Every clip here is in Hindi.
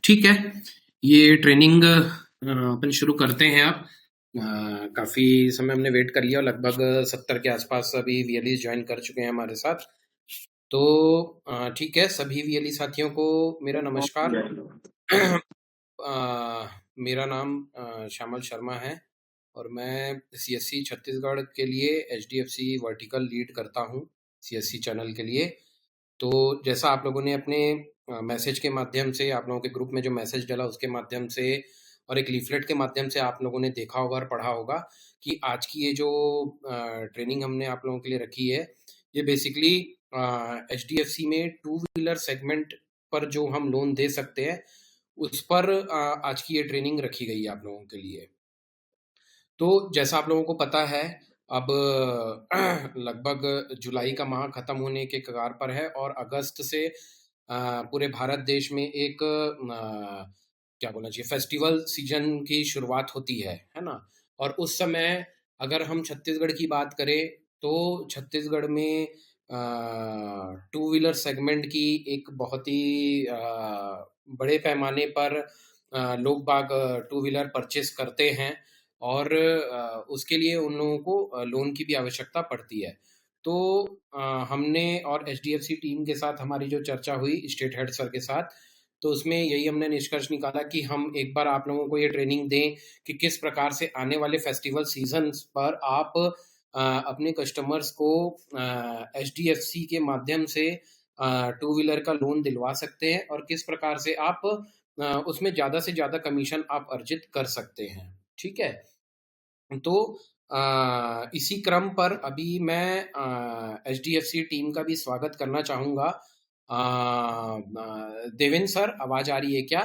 ठीक है, ये ट्रेनिंग अपन शुरू करते हैं अब। काफ़ी समय हमने वेट कर लिया, लगभग 70 के आसपास अभी वीएलई ज्वाइन कर चुके हैं हमारे साथ। तो ठीक है, सभी वीएलई साथियों को मेरा नमस्कार। मेरा नाम श्यामल शर्मा है और मैं सीएससी छत्तीसगढ़ के लिए एचडीएफसी वर्टिकल लीड करता हूँ सीएससी चैनल के लिए। तो जैसा आप लोगों ने अपने मैसेज के माध्यम से, आप लोगों के ग्रुप में जो मैसेज डला उसके माध्यम से और एक लीफलेट के माध्यम से आप लोगों ने देखा होगा और पढ़ा होगा कि आज की ये जो ट्रेनिंग हमने आप लोगों के लिए रखी है, ये बेसिकली एचडीएफसी में टू व्हीलर सेगमेंट पर जो हम लोन दे सकते हैं उस पर आज की ये ट्रेनिंग रखी गई है आप लोगों के लिए। तो जैसा आप लोगों को पता है, अब लगभग जुलाई का माह खत्म होने के कगार पर है और अगस्त से पूरे भारत देश में एक क्या बोलना चाहिए, फेस्टिवल सीजन की शुरुआत होती है ना। और उस समय अगर हम छत्तीसगढ़ की बात करें तो छत्तीसगढ़ में टू व्हीलर सेगमेंट की एक बहुत ही बड़े पैमाने पर लोग बाग टू व्हीलर परचेस करते हैं और उसके लिए उन लोगों को लोन की भी आवश्यकता पड़ती है। तो हमने और एचडीएफसी टीम के साथ हमारी जो चर्चा हुई स्टेट हेड सर के साथ, तो उसमें यही हमने निष्कर्ष निकाला कि हम एक बार आप लोगों को ये ट्रेनिंग दें कि किस प्रकार से आने वाले फेस्टिवल सीजन्स पर आप अपने कस्टमर्स को एचडीएफसी के माध्यम से टू व्हीलर का लोन दिलवा सकते हैं और किस प्रकार से आप उसमें ज़्यादा से ज़्यादा कमीशन आप अर्जित कर सकते हैं। ठीक है, तो इसी क्रम पर अभी मैं एचडीएफसी टीम का भी स्वागत करना चाहूँगा। देवेंद्र सर, आवाज़ आ रही है क्या?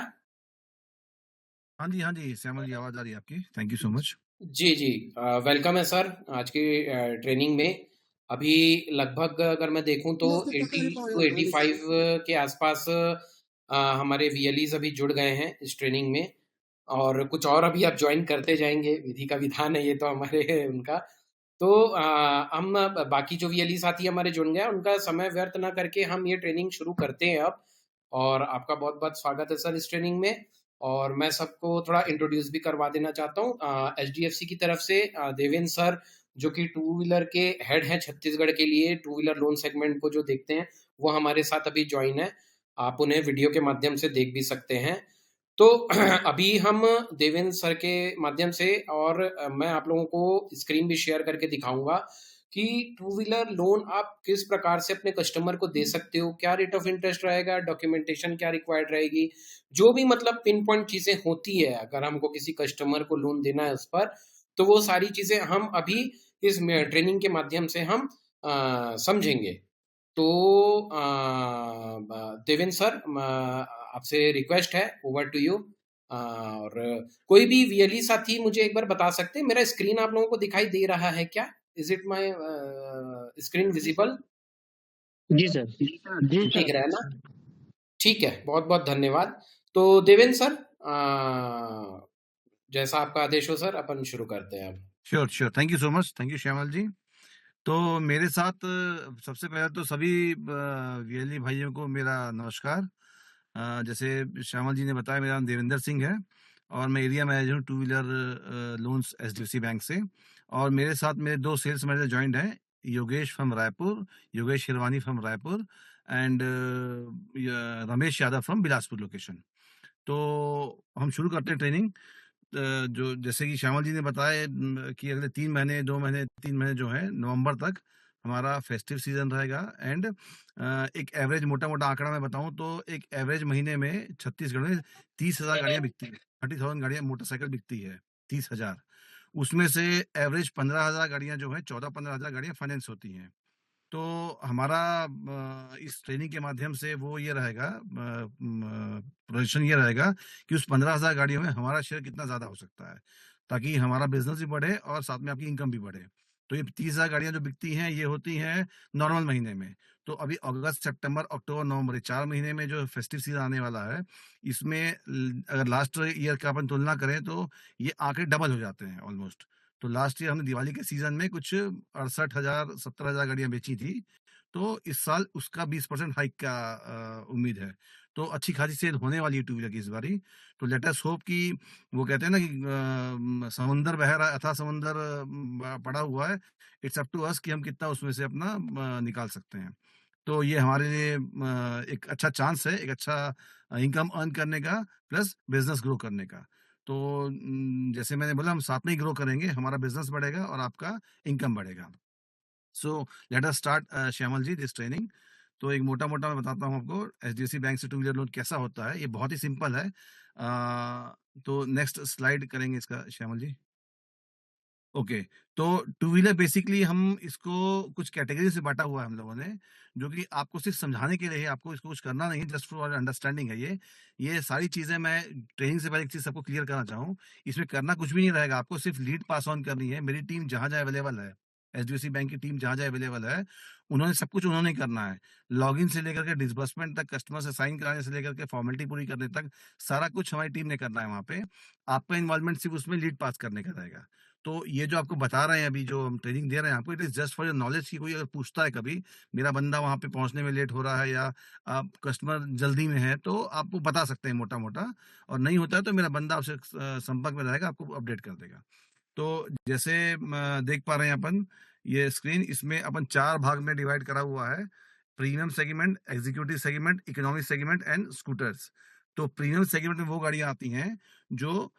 हाँ जी, श्यामल जी, आवाज़ आ रही है आपकी। Thank you so much. जी, जी। वेलकम है सर आज की ट्रेनिंग में। अभी लगभग अगर मैं देखूँ तो 80 टू 85 के आसपास हमारे वीएलईज़ अभी जुड़ गए हैं इस ट्रेनिंग में और कुछ और अभी आप ज्वाइन करते जाएँगे, विधि का विधान है ये तो हमारे उनका। तो हम बाकी जो वीएलई साथी हमारे जुड़ गए हैं, उनका समय व्यर्थ ना करके हम ये ट्रेनिंग शुरू करते हैं अब। और आपका बहुत-बहुत स्वागत है सर इस ट्रेनिंग में। और मैं सबको थोड़ा इंट्रोड्यूस भी करवा देना चाहता हूँ। एचडीएफसी की तरफ से देवेंद्र सर, जो कि टू व्हीलर के हेड हैं छत्तीसगढ़ के लिए, टू व्हीलर लोन सेगमेंट को जो देखते हैं, वो हमारे साथ अभी ज्वाइन है। आप उन्हें वीडियो के माध्यम से देख भी सकते हैं। तो अभी हम देवेंद्र सर के माध्यम से और मैं आप लोगों को स्क्रीन भी शेयर करके दिखाऊंगा कि टू व्हीलर लोन आप किस प्रकार से अपने कस्टमर को दे सकते हो, क्या रेट ऑफ इंटरेस्ट रहेगा, डॉक्यूमेंटेशन क्या रिक्वायर्ड रहेगी, जो भी मतलब पिन पॉइंट चीजें होती है अगर हमको किसी कस्टमर को लोन देना है उस पर, तो वो सारी चीजें हम अभी इस ट्रेनिंग के माध्यम से हम समझेंगे। तो देवेंद्र सर, आपसे रिक्वेस्ट है, ओवर टू यू। और कोई भी वीएलई साथी मुझे एक बार बता सकते हैं मेरा स्क्रीन आप लोगों को दिखाई दे रहा है क्या? Is it my screen visible? जी सर। जी दिख सर। रहा है ना? ठीक है, बहुत बहुत धन्यवाद। तो देवेंद्र सर, जैसा आपका आदेश हो सर, अपन शुरू करते हैं अब। Sure, thank you so much. Thank you Shyamal ji. तो मेरे साथ सबसे पहले तो सभी वीएलई भाइयों को मेरा नमस्कार। जैसे श्यामल जी ने बताया, मेरा नाम देवेंद्र सिंह है और मैं एरिया मैनेजर हूँ two wheeler loans HDFC bank से। और मेरे साथ मेरे दो सेल्स मैनेजर ज्वाइंट हैं, Yogesh from Raipur, Yogesh Shirvani from Raipur and Ramesh Yadav from Bilaspur location. तो हम शुरू करते हैं ट्रेनिंग। जो जैसे कि श्यामल जी ने बताया कि अगले 3 महीने 2 महीने 3 महीने जो है नवंबर तक हमारा फेस्टिव सीजन रहेगा। एंड एक एवरेज मोटा आंकड़ा मैं बताऊं तो एक एवरेज महीने में छत्तीसगढ़ में 30,000 गाड़ियां बिकती है, 30,000 गाड़ियां मोटरसाइकिल बिकती है, 30,000। उसमें से एवरेज 15,000 गाड़ियाँ जो हैं, 14-15,000 गाड़ियाँ फाइनेंस होती हैं। तो हमारा इस ट्रेनिंग के माध्यम से वो ये रहेगा, प्रोजेक्शन ये रहेगा कि उस 15,000 गाड़ियों में हमारा शेयर कितना ज़्यादा हो सकता है, ताकि हमारा बिज़नेस भी बढ़े और साथ में आपकी इनकम भी बढ़े। तो ये 30,000 गाड़ियाँ जो बिकती हैं, ये होती हैं नॉर्मल महीने में। तो अभी अगस्त, सितंबर, अक्टूबर, नवंबर, ये 4 महीने में जो फेस्टिव सीज़न आने वाला है, इसमें अगर लास्ट ईयर का अपन तुलना करें तो ये आंकड़े डबल हो जाते हैं ऑलमोस्ट। तो लास्ट ईयर हमने दिवाली के सीज़न में कुछ 68,000 70,000 गाड़ियाँ बेची थी। तो इस साल उसका 20% हाइक का उम्मीद है। तो अच्छी खासी सेल होने वाली है टू व्हीलर की इस बारी। तो लेट अस होप कि वो कहते हैं ना कि समुंदर बह रहा है, अथाह समुंदर पड़ा हुआ है। इट्स अप टू अस कि हम कितना उसमें से अपना निकाल सकते हैं। तो ये हमारे लिए एक अच्छा चांस है, एक अच्छा इनकम अर्न करने का, प्लस बिज़नेस ग्रो करने का। तो जैसे मैंने बोला, हम साथ में ही ग्रो करेंगे, हमारा बिज़नेस बढ़ेगा और आपका इनकम बढ़ेगा। So let us start Shyamal ji this training. तो एक मोटा-मोटा मैं बताता हूँ आपको एचडीएफसी बैंक से टू व्हीलर लोन कैसा होता है, ये बहुत ही सिंपल है। तो नेक्स्ट स्लाइड करेंगे इसका श्यामल जी। ओके, तो टू व्हीलर बेसिकली हम इसको कुछ कैटेगरी से बाँटा हुआ है हम लोगों ने, जो कि आपको सिर्फ़ समझाने के लिए है, आपको इसको कुछ करना नहीं है, जस्ट फॉर अंडरस्टैंडिंग है ये। ये सारी चीज़ें मैं ट्रेनिंग से पहले एक चीज़ सबको क्लियर करना चाहूँ, इसमें करना कुछ भी नहीं रहेगा, आपको सिर्फ़ लीड पास ऑन करनी है। मेरी टीम जहाँ-जहाँ अवेलेबल है, एचडीएफसी बैंक की टीम जहाँ-जहाँ अवेलेबल है, उन्होंने सब कुछ उन्होंने ही करना है। लॉगिन से लेकर के डिसबर्समेंट तक, कस्टमर से साइन कराने से लेकर के फॉर्मेलिटी पूरी करने तक, सारा कुछ हमारी टीम ने करना है वहाँ पे। आपका इन्वॉल्वमेंट सिर्फ़ उसमें लीड पास करने का रहेगा। तो ये जो आपको बता रहे हैं अभी, जो हम ट्रेनिंग दे रहे हैं आपको, it is just for your knowledge कि कोई अगर पूछता है कभी, मेरा बंदा वहाँ पे पहुँचने में लेट हो रहा है या कस्टमर जल्दी में है, तो आप वो बता सकते हैं मोटा-मोटा, और नहीं होता है तो मेरा बंदा आपसे संपर्क में रहेगा, आपको अपडेट कर देगा। तो जैसे देख पा रहे हैं अपन ये स्क्रीन, इसमें अपन 4 भाग में डिवाइड करा हुआ है। Premium segment, executive segment, economic segment and scooters. तो प्रीमियम सेगमेंट में वो गाड़ियाँ आती हैं जो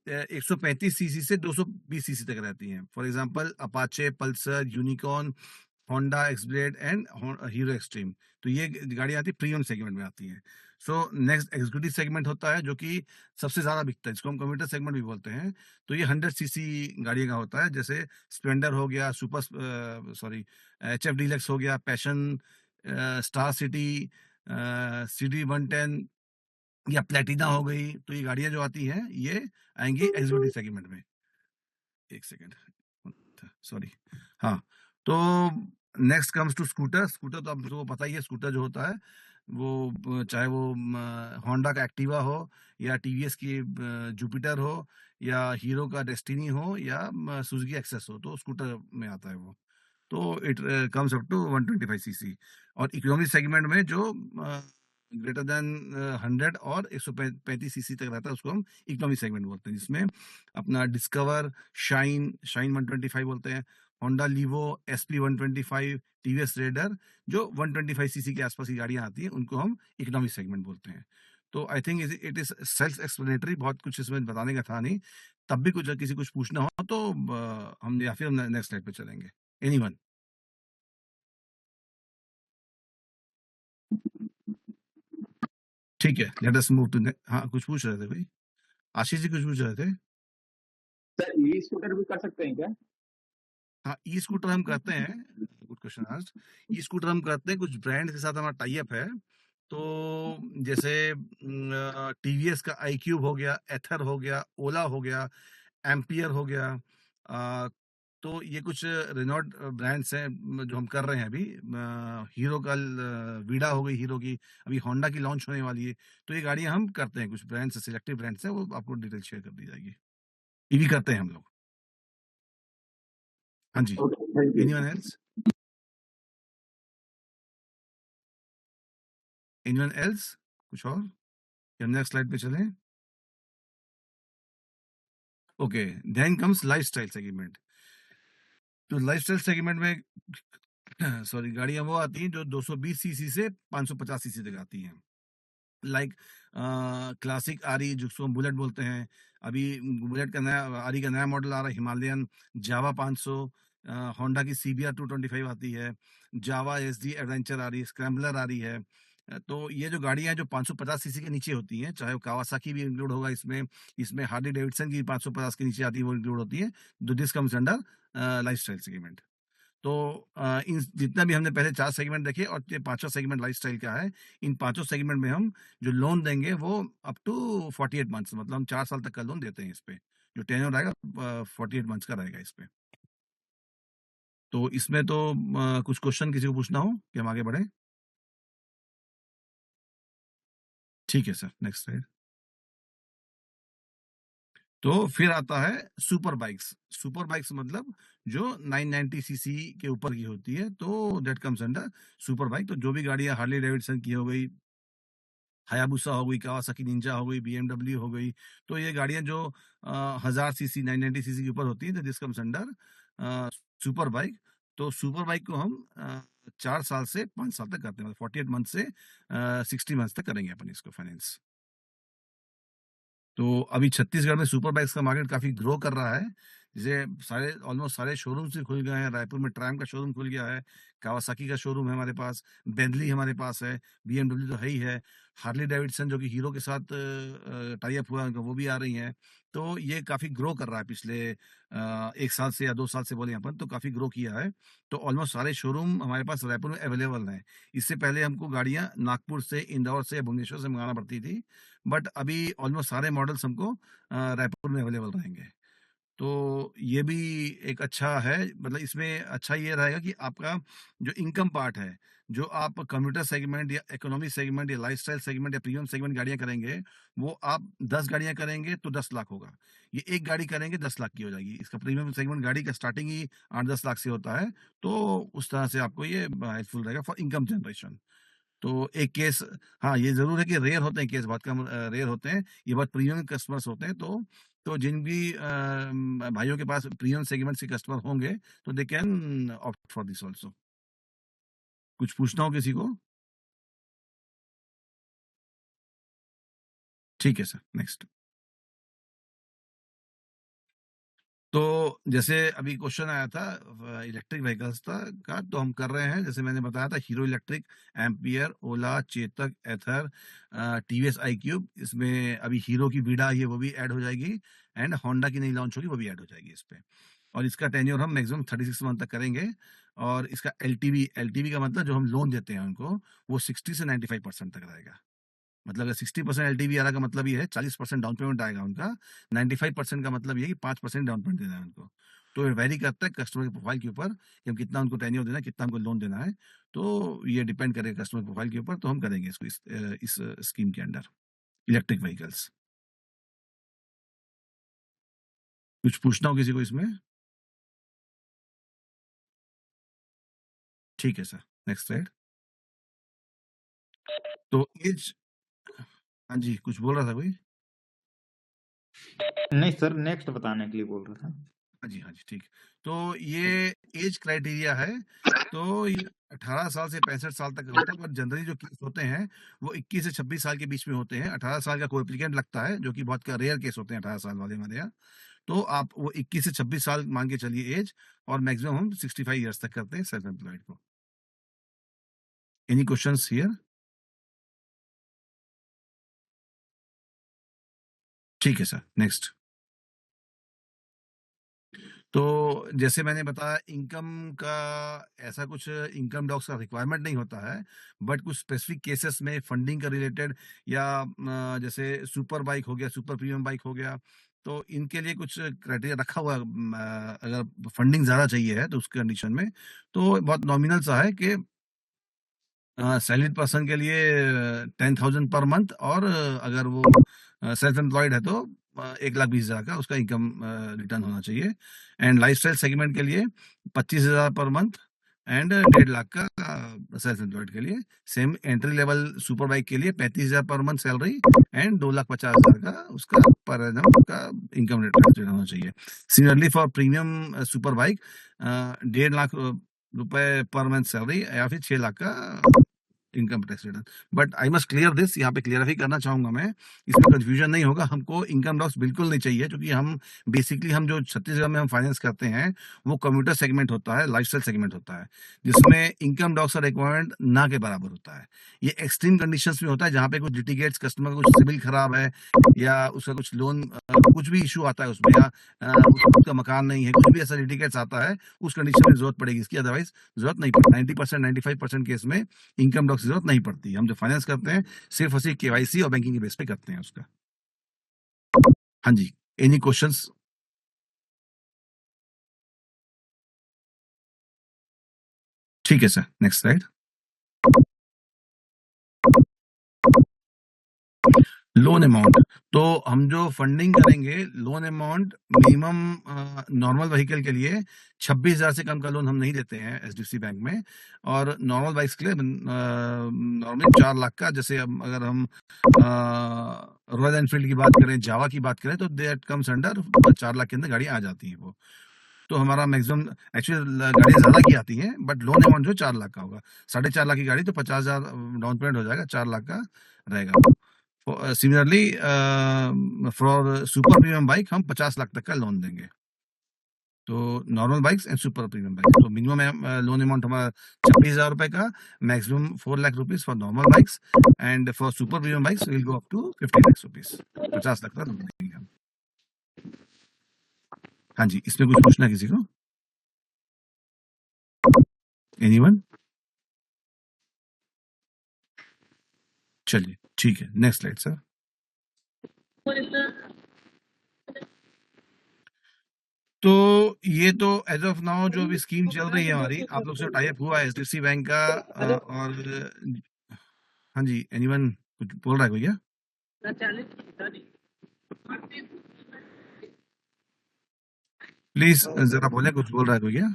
135 सीसी से 220 सीसी तक रहती हैं। For example Apache, Pulsar, unicorn, Honda Xblade and hero extreme. तो ये गाड़ियाँ आती है, प्रीमियम सेगमेंट में आती हैं। सो नेक्स्ट एग्जीक्यूटिव सेगमेंट होता है, जो कि सबसे ज़्यादा बिकता है, जिसको हम कम्यूटर सेगमेंट भी बोलते हैं। तो ये 100 सीसी गाड़ी का होता है, जैसे स्प्लेंडर हो गया, सॉरी, एचएफ डीलक्स हो गया, पैशन, स्टार सिटी, सिटी 110 या प्लैटिना हो गई। तो ये गाड़ियाँ जो आती हैं, ये आएँगी एग्जीक्यूटिव सेगमेंट में। 1 सेकंड, सॉरी। हाँ, तो next comes to scooter. Scooter तो आप सबको पता ही है, स्कूटर जो होता है वो चाहे वो होंडा का एक्टिवा हो, या टीवीएस की जुपिटर हो, या हीरो का डेस्टिनी हो, या सुजुकी एक्सेस हो, तो स्कूटर में आता है वो। तो it comes up to 125 CC. और इकोनॉमी सेगमेंट में जो ग्रेटर देन 100 और 135 सीसी तक रहता है, उसको हम इकोनॉमी सेगमेंट बोलते हैं, जिसमें अपना डिस्कवर, शाइन 125 बोलते हैं, होंडा लीवो, एसपी 125, टीवीएस रेडर, जो 125 सीसी के आसपास की गाड़ियां आती हैं, उनको हम इकोनॉमी सेगमेंट बोलते हैं। तो I think it is self explanatory, बहुत कुछ इसमें बताने का था नहीं। तब भी कुछ किसी कुछ पूछना हो तो हम, या फिर हम नेक्स्ट स्लाइड पे चलेंगे। एनीवन? ठीक है, लेट अस मूव टू हाँ, कुछ पूछ रहे थे भाई? आशीष जी कुछ पूछ रहे थे? सर ई स्कूटर भी कर सकते हैं क्या? हाँ, ई स्कूटर हम करते हैं। Good question asked. E scooter हम करते हैं, कुछ ब्रांड के साथ हमारा टाई अप है। तो जैसे टीवीएस का आई क्यूब हो गया, एथर हो गया, ओला हो गया, एम्पियर हो गया। तो ये कुछ रेनॉल्ट ब्रांड्स हैं जो हम कर रहे हैं अभी। हीरो का वीडा हो गई हीरो की, अभी होंडा की लॉन्च होने वाली है। तो ये गाड़ियां हम करते हैं, कुछ ब्रांड्स, सिलेक्टिव ब्रांड्स हैं, वो आपको डिटेल शेयर कर दी जाएगी। ईवी करते हैं हम लोग। हाँ जी। Okay, thank you. Anyone else? Anyone else? कुछ और? या नेक्स्ट स्लाइड पे चलें? Okay, then comes lifestyle segment. तो लाइफस्टाइल सेगमेंट में सॉरी, गाड़ियां वो आती हैं जो 220 सीसी से 550 सीसी तक आती हैं। लाइक क्लासिक आरी, जिसको हम बुलेट बोलते हैं। अभी बुलेट का नया आरी का नया मॉडल आ रहा है, हिमालयन जावा 500। होंडा की सीबीआर 225 आती है, जावा एसडी एडवेंचर आ रही है, स्क्रैम्बलर आ रही है, तो ये जो गाड़ियाँ जो 550 सीसी के नीचे होती हैं, चाहे वो कावासाकी भी इंक्लूड होगा इसमें हार्ले डेविडसन की 550 के नीचे आती है, वो इंक्लूड होती है, this comes under lifestyle segment. तो इन जितना भी हमने पहले 4 सेगमेंट देखे और ये पाँचवाँ सेगमेंट लाइफस्टाइल का है, इन पाँचों सेगमेंट में हम जो लोन देंगे वो अप टू 48 मंथ्स, मतलब हम 4 साल तक का लोन देते हैं इस पे। जो टेन्योर रहेगा 48 मंथ्स का रहेगा इस पे। तो इसमें तो कुछ क्वेश्चन किसी को पूछना हो कि हम आगे बढ़ें? ठीक है सर, नेक्स्ट स्लाइड। तो फिर आता है सुपर बाइक्स। सुपर बाइक्स मतलब जो 990 सीसी के ऊपर की होती है, तो that comes under super bike. तो जो भी गाड़ियां हार्ले डेविडसन की हो गई, हायाबुसा हो गई, कावासाकी निंजा हो गई, बीएमडब्ल्यू हो गई, तो ये गाड़ियां जो 1000 सीसी 990 सीसी के ऊपर होती है, तो this comes under super bike. तो सुपर बाइक को हम 4 साल से 5 साल तक करते हैं, मतलब 48 मंथ से 60 मंथ तक करेंगे अपन इसको फाइनेंस। तो अभी छत्तीसगढ़ में सुपर बाइक्स का मार्केट काफ़ी ग्रो कर रहा है। जैसे ऑलमोस्ट सारे शोरूम्स भी खुल गए हैं। रायपुर में ट्रायम्फ का शोरूम खुल गया है, कावासाकी का शोरूम है हमारे पास, बेंटली हमारे पास है, बीएमडब्ल्यू तो है ही है, हार्ले डेविडसन जो कि हीरो के साथ टाई अप हुआ है उनका, वो भी आ रही हैं। तो ये काफ़ी ग्रो कर रहा है पिछले 1 साल से या 2 साल से बोलें अपन, तो काफ़ी ग्रो किया है। तो ऑलमोस्ट सारे शोरूम हमारे पास रायपुर में अवेलेबल हैं। इससे पहले हमको गाड़ियाँ नागपुर से, इंदौर से, भुवनेश्वर से मँगाना पड़ती थी। बट अभी ऑलमोस्ट सारे मॉडल्स हमको रायपुर में अवेलेबल रहेंगे। तो ये भी एक अच्छा है, मतलब इसमें अच्छा ये रहेगा कि आपका जो इनकम पार्ट है, जो आप कम्यूटर सेगमेंट या इकोनॉमी सेगमेंट या लाइफस्टाइल सेगमेंट या प्रीमियम सेगमेंट गाड़ियाँ करेंगे, वो आप 10 गाड़ियाँ करेंगे तो 10 लाख होगा। ये 1 गाड़ी करेंगे 10 लाख की हो जाएगी। इसका प्रीमियम सेगमेंट गाड़ी का स्टार्टिंग ही 8-10 लाख से होता है, तो उस तरह से आपको ये हेल्पफुल रहेगा फॉर इनकम जनरेशन। तो एक केस, हाँ, ये ज़रूर है कि रेयर होते हैं केस, बहुत कम रेयर होते हैं। ये बहुत प्रीमियम कस्टमर्स होते हैं, तो जिन भी भाइयों के पास प्रीमियम सेगमेंट्स के कस्टमर होंगे, तो they can opt for this also. कुछ पूछना हो किसी को? ठीक है सर, नेक्स्ट। तो जैसे अभी क्वेश्चन आया था इलेक्ट्रिक व्हीकल्स का, तो हम कर रहे हैं, जैसे मैंने बताया था, हीरो इलेक्ट्रिक, एम्पियर, ओला, चेतक, एथर, टीवीएस आई क्यूब, इसमें अभी हीरो की वीडा आई है वो भी ऐड हो जाएगी, एंड होंडा की नई लॉन्च होगी वो भी ऐड हो जाएगी इस पे। और इसका टेन्योर हम मैक्सिमम 36 मंथ तक करेंगे। और इसका एलटीवी का मतलब जो हम लोन देते हैं उनको, वो 60 से 95% तक रहेगा। मतलब अगर 60% एलटीवी आ रहा का मतलब ये है 40% डाउन पेमेंट आएगा उनका, 95% का मतलब ये है कि 5% डाउन पेमेंट देना है उनको। तो ये वेरी करता है कस्टमर के प्रोफाइल के ऊपर कि हम कितना उनको टेन्योर देना है, कितना हमको लोन देना है। तो ये डिपेंड करेगा कस्टमर प्रोफाइल के ऊपर, तो हम करेंगे इसको इस स्कीम के अंडर इलेक्ट्रिक व्हीकल्स। कुछ पूछना हो किसी को इसमें? ठीक है सर, नेक्स्ट स्लाइड। तो एज, हाँ जी, कुछ बोल रहा था कोई? नहीं सर, नेक्स्ट बताने के लिए बोल रहा था। हाँ जी, हाँ जी, ठीक। तो ये एज क्राइटेरिया है, तो ये 18 साल से 65 साल तक होता है, पर जनरली जो केस होते हैं वो 21 से 26 साल के बीच में होते हैं। 18 साल का कोएप्लिकेंट लगता है, जो कि बहुत का रेयर केस होते हैं 18 साल वाले हमारे यहाँ। तो आप वो 21 से 26 साल मान के चलिए एज, और मैक्सिमम हम 65 ईयर्स तक करते हैं सेल्फ एम्प्लॉयड को। Any questions here? ठीक है सर, नेक्स्ट। तो जैसे मैंने बताया, इनकम का ऐसा कुछ इनकम डॉक्स का रिक्वायरमेंट नहीं होता है, बट कुछ स्पेसिफिक केसेस में फंडिंग का रिलेटेड, या जैसे सुपर बाइक हो गया, सुपर प्रीमियम बाइक हो गया, तो इनके लिए कुछ क्राइटेरिया रखा हुआ है। अगर फंडिंग ज़्यादा चाहिए है तो उस कंडीशन में तो बहुत नॉमिनल सा है कि सैलरीड पर्सन के लिए 10,000 पर मंथ, और अगर वो सेल्फ एम्प्लॉयड है तो 1,20,000 का उसका इनकम रिटर्न होना चाहिए। एंड लाइफस्टाइल सेगमेंट के लिए 25,000 पर मंथ, एंड 1.5 लाख का सेल्फ एम्प्लॉयड के लिए। Same entry level super bike के लिए 35,000 पर मंथ सैलरी, एंड 2,50,000 का उसका पर एनम का इनकम रिटर्न होना चाहिए। Similarly for premium super bike 1.5 lakh रुपए पर मंथ सैलरी, या फिर 6 लाख का income tax return. But I must clear this, यहाँ पे क्लियरिफाई करना चाहूंगा मैं, इसमें कंफ्यूजन नहीं होगा। हमको इनकम टैक्स बिल्कुल नहीं चाहिए, क्योंकि हम बेसिकली हम जो छत्तीसगढ़ में हम फाइनेंस करते हैं वो कम्यूटर सेगमेंट होता है, लाइफस्टाइल सेगमेंट होता है, जिसमें इनकम टैक्स का रिक्वायरमेंट ना के बराबर होता है। ये एक्सट्रीम कंडीशंस में होता है, जहाँ पे कुछ लिटिगेट्स, कस्टमर का कुछ सिविल खराब है, या उसका कुछ लोन कुछ भी इशू आता है उसमें, या उसका खुद का मकान नहीं है, कुछ भी ऐसा लिटिगेट्स आता है, उस कंडीशन में जरूरत पड़ेगी इसकी, अदरवाइज जरूरत नहीं पड़ती। 90% 95% केस में इनकम टैक्स की जरूरत नहीं पड़ती। हम जो फाइनेंस करते हैं सिर्फ और सिर्फ केवाईसी और बैंकिंग के बेस पे करते हैं उसका। हाँ जी, एनी क्वेश्चंस? ठीक है sir, next slide. Loan amount, तो हम जो फंडिंग करेंगे, loan amount minimum normal vehicle के लिए 26,000 से कम का लोन हम नहीं देते हैं एचडीएफसी बैंक में, और नॉर्मल बाइक्स के लिए नॉर्मली 4 लाख का, जैसे अगर हम रॉयल एनफील्ड की बात करें, जावा की बात करें, तो दैट कम्स अंडर 4 लाख के अंदर गाड़ी आ जाती है वो। तो हमारा मैक्सिमम, एक्चुअली गाड़ियाँ ज्यादा की आती हैं, बट लोन अमाउंट जो 4 लाख का होगा। 4.5 लाख की गाड़ी तो 50,000 डाउन पेमेंट हो जाएगा, 4 लाख का रहेगा। Similarly for super premium bike हम 50 लाख तक का लोन देंगे। तो normal bikes and super premium bike, तो मिनिमम लोन अमाउंट हमारा 26,000 रुपए का, maximum 4 lakh rupees for normal bikes, and for super premium bikes will go up to 50 lakh rupees. 50 lakh का लोन देंगे हम। हाँ जी, इसमें कुछ पूछना किसी को? एनीवन? चलिए ठीक है, नेक्स्ट स्लाइड सर। तो ये तो एज ऑफ नाउ जो अभी स्कीम चल रही है हमारी, आप लोग से टाई अप हुआ है एचडीएफसी बैंक का, और हाँ जी, एनीवन कुछ बोल रहा है कोई क्या? प्लीज जरा बोले, कुछ बोल रहा है कोई क्या?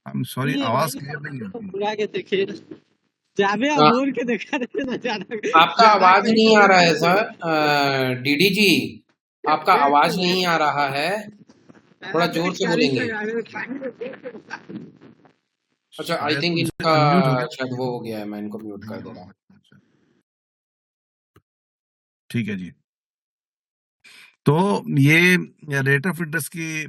आई एम सॉरी, आवाज क्लियर नहीं है आपकी। आपका आवाज नहीं आ रहा है सर। डीडी जी, आपका आवाज नहीं आ रहा है, थोड़ा जोर से बोलेंगे। अच्छा, आई थिंक इनका शायद वो हो गया है, मैं इनको म्यूट कर दे रहा हूँ। ठीक है जी। तो ये रेट ऑफ इंटरेस्ट की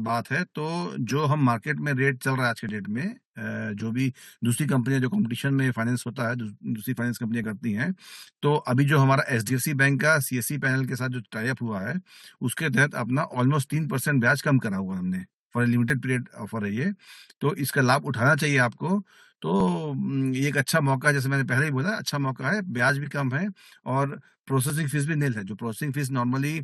बात है। तो जो हम मार्केट में रेट चल रहा है आज के डेट में, जो भी दूसरी कंपनियां जो कंपटीशन में फाइनेंस होता है, दूसरी फाइनेंस कंपनियां करती हैं, तो अभी जो हमारा एचडीएफसी बैंक का सीएससी पैनल के साथ जो टाई अप हुआ है, उसके तहत अपना ऑलमोस्ट 3% ब्याज कम करा हुआ हमने, फॉर लिमिटेड पीरियड ऑफर है ये। तो इसका लाभ उठाना चाहिए आपको। तो ये एक अच्छा मौका, जैसे मैंने पहले ही बोला, अच्छा मौका है, ब्याज भी कम है और प्रोसेसिंग फीस भी निल है। जो प्रोसेसिंग फीस नॉर्मली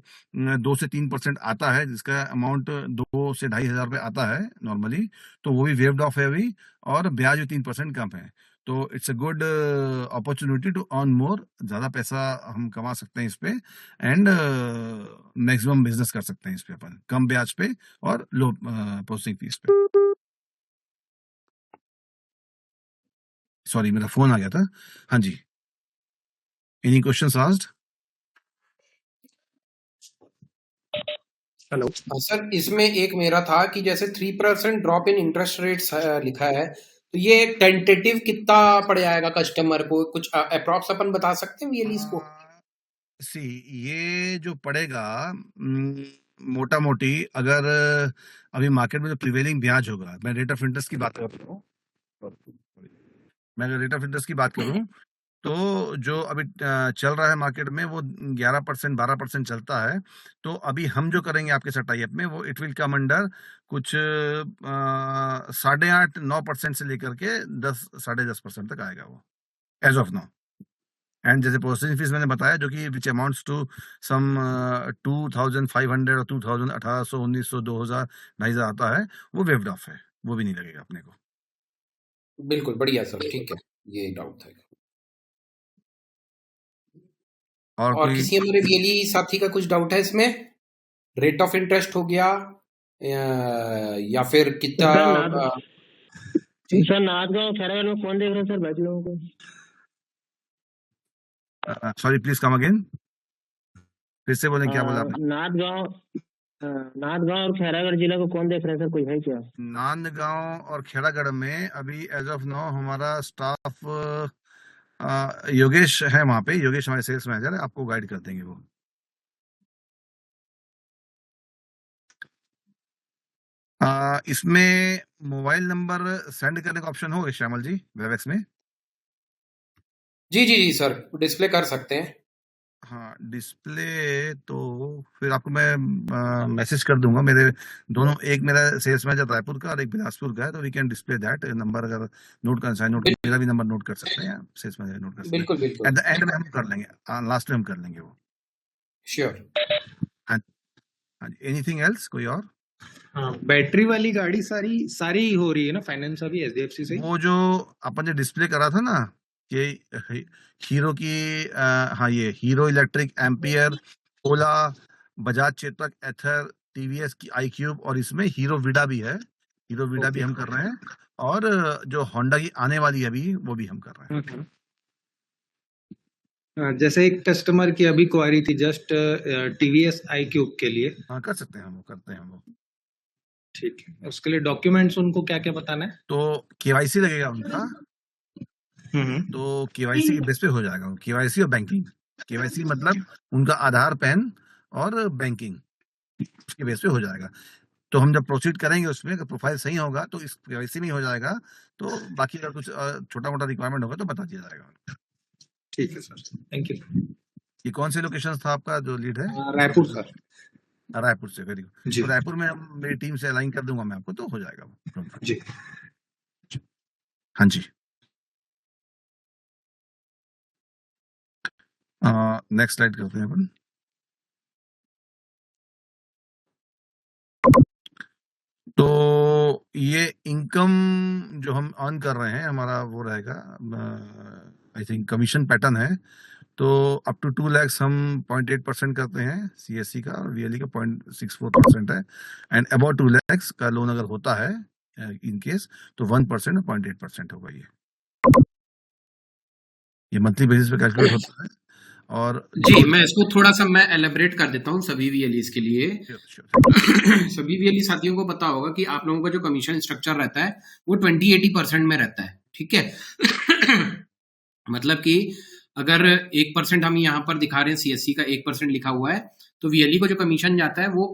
2 से 3% आता है, जिसका अमाउंट 2 से 2,500 रुपये आता है नॉर्मली, तो वो भी वेव्ड ऑफ है अभी, और ब्याज भी 3% कम है। तो it's a good opportunity to earn more, ज्यादा पैसा हम कमा सकते हैं इस पे, एंड मैक्सिमम बिजनेस कर सकते हैं इस पे अपन, कम ब्याज पे और लो प्रोसेसिंग फीस पे। सॉरी, मेरा फोन आ गया था। हाँ जी, any questions asked? Hello sir, इसमें एक मेरा था कि जैसे 3% ड्रॉप इन इंटरेस्ट रेट्स लिखा है, तो ये टेंटेटिव कितना पड़ जाएगा कस्टमर को? कुछ अप्रॉक्स अपन बता सकते हैं वीएलईज को? सी, ये जो पड़ेगा मोटा मोटी, अगर अभी मार्केट में जो प्रिवेलिंग ब्याज होगा, मैं रेट ऑफ इंटरेस्ट की बात कर रहा हूँ, मैं अगर रेट ऑफ इंटरेस्ट की बात करूं, तो जो अभी चल रहा है मार्केट में वो 11% 12% चलता है। तो अभी हम जो करेंगे आपके साथ टाई अप में, वो इट विल कम अंडर कुछ 8.5-9% से लेकर के 10-10.5% तक आएगा वो, एज ऑफ नाउ। एंड जैसे प्रोसेसिंग फीस मैंने बताया, जो कि विच अमाउंट्स टू सम 2,500 और 2,000, 1,800, 1,900, 2,000, 2,500 आता है, वो वेव्ड ऑफ है, वो भी नहीं लगेगा अपने को। बिल्कुल बढ़िया सर, ठीक है, ये डाउट था। और किसी हमारे वीएलई साथी का कुछ डाउट है इसमें? रेट ऑफ इंटरेस्ट हो गया, या फिर कितना? सर नाथगांव खैरागढ़ में कौन देख रहे हैं सर बाकी लोगों को? सॉरी, प्लीज कम अगेन, फिर से बोलें, क्या बोला आपने? नाथगांव नांदगांव और खैरागढ़ जिला को कौन देख रहा है सर, कोई है क्या? नांदगांव और खेड़ागढ़ में अभी एज ऑफ नाउ हमारा स्टाफ योगेश है वहां पे। योगेश हमारे सेल्स मैनेजर है, आपको गाइड कर देंगे वो। इसमें मोबाइल नंबर सेंड करने का ऑप्शन होगा श्यामल जी वेबएक्स में? जी सर, डिस्प्ले कर सकते हैं। हाँ, डिस्प्ले तो फिर आपको मैं मैसेज कर दूंगा। मेरे दोनों, एक मेरा सेल्स मैनेजर रायपुर का और एक बिलासपुर का है, तो we can display that number. अगर नोट करना चाहे नोट, मेरा भी नंबर नोट कर सकते हैं, सेल्स मैनेजर नोट कर सकते हैं। बिल्कुल बिल्कुल, एट द एंड में हम कर लेंगे, लास्ट में हम कर लेंगे वो। श्योर। हाँ हाँ जी, एनीथिंग एल्स, कोई और? हाँ, बैटरी वाली गाड़ी सारी सारी हो रही है ना फाइनेंस अभी एचडीएफसी से? वो जो अपन जो डिस्प्ले करा था ना, ये हीरो की हाँ, ये हीरो इलेक्ट्रिक, एम्पियर, ओला, बजाज चेतक, एथर, टीवीएस की आई क्यूब, और इसमें हीरो विडा भी है। हीरो विडा भी हम कर रहे हैं, और जो होंडा की आने वाली है अभी, वो भी हम कर रहे हैं। जैसे एक कस्टमर की अभी क्वारी थी जस्ट टीवीएस आई क्यूब के लिए। हाँ, कर सकते हैं हम, वो करते हैं हम वो। ठीक है, उसके लिए डॉक्यूमेंट्स उनको क्या क्या बताना है? तो केवाईसी लगेगा उनका, तो केवाईसी के बेस पे हो जाएगा। केवाईसी और बैंकिंग। केवाईसी मतलब उनका आधार, पैन और बैंकिंग, उसके बेस पे हो जाएगा। तो हम जब प्रोसीड करेंगे उसमें, अगर प्रोफाइल सही होगा तो इस केवाईसी में ही हो जाएगा। तो बाकी अगर कुछ छोटा मोटा रिक्वायरमेंट होगा तो बता दिया जाएगा। ठीक है सर, थैंक यू। ये कौन से लोकेशन था आपका जो लीड है? रायपुर सर। रायपुर से, वेरी गुड। जी तो रायपुर में हम, मेरी टीम से अलाइन कर दूंगा मैं आपको, तो हो जाएगा वो। जी। हाँ जी, नेक्स्ट स्लाइड करते हैं अपन। तो ये इनकम जो हम अर्न कर रहे हैं, हमारा वो रहेगा, आई थिंक कमीशन पैटर्न है। तो अप टू 2 lakhs हम 0.8% करते हैं सीएससी का, और वीएलई का 0.64% है। एंड अबाउट 2 lakhs का लोन अगर होता है इन केस, तो 1% और 0.8% होगा। ये मंथली बेसिस पे कैलकुलेट होता है। और जी, मैं इसको थोड़ा सा मैं एलेबरेट कर देता हूँ सभी वीएलईज के लिए। सभी वीएलई साथियों को पता होगा कि आप लोगों का जो कमीशन स्ट्रक्चर रहता है वो 20-80% में रहता है, ठीक है। मतलब कि अगर 1% हम यहाँ पर दिखा रहे हैं, सीएससी का 1% लिखा हुआ है, तो वीएलई को जो कमीशन जाता है वो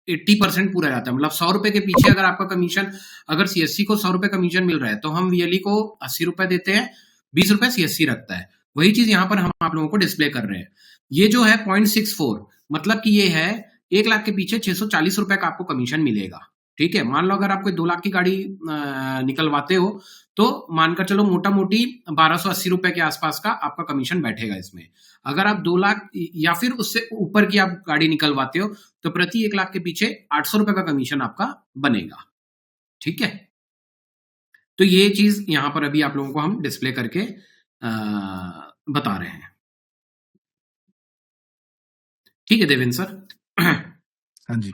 80% पूरा जाता है। मतलब 100 रुपए के पीछे अगर आपका कमीशन, अगर सीएससी को 100 रुपए कमीशन मिल रहा है, तो हम वीएलई को 80 रुपए देते हैं, 20 रुपए सीएससी रखता है। वही चीज यहाँ पर हम आप लोगों को डिस्प्ले कर रहे हैं। ये जो है 0.64, मतलब कि ये है 1 लाख के पीछे 640 रुपए का आपको कमीशन मिलेगा, ठीक है। मान लो अगर आप कोई 2 लाख की गाड़ी निकलवाते हो, तो मानकर चलो मोटा मोटी 1280 रुपए के आसपास का आपका कमीशन बैठेगा इसमें। अगर आप 2 लाख या फिर उससे ऊपर की आप गाड़ी निकलवाते हो, तो प्रति 1 लाख के पीछे 800 रुपए का कमीशन आपका बनेगा, ठीक है। तो ये चीज यहां पर अभी आप लोगों को हम डिस्प्ले करके बता रहे हैं, ठीक है देवेंद्र सर। हाँ जी,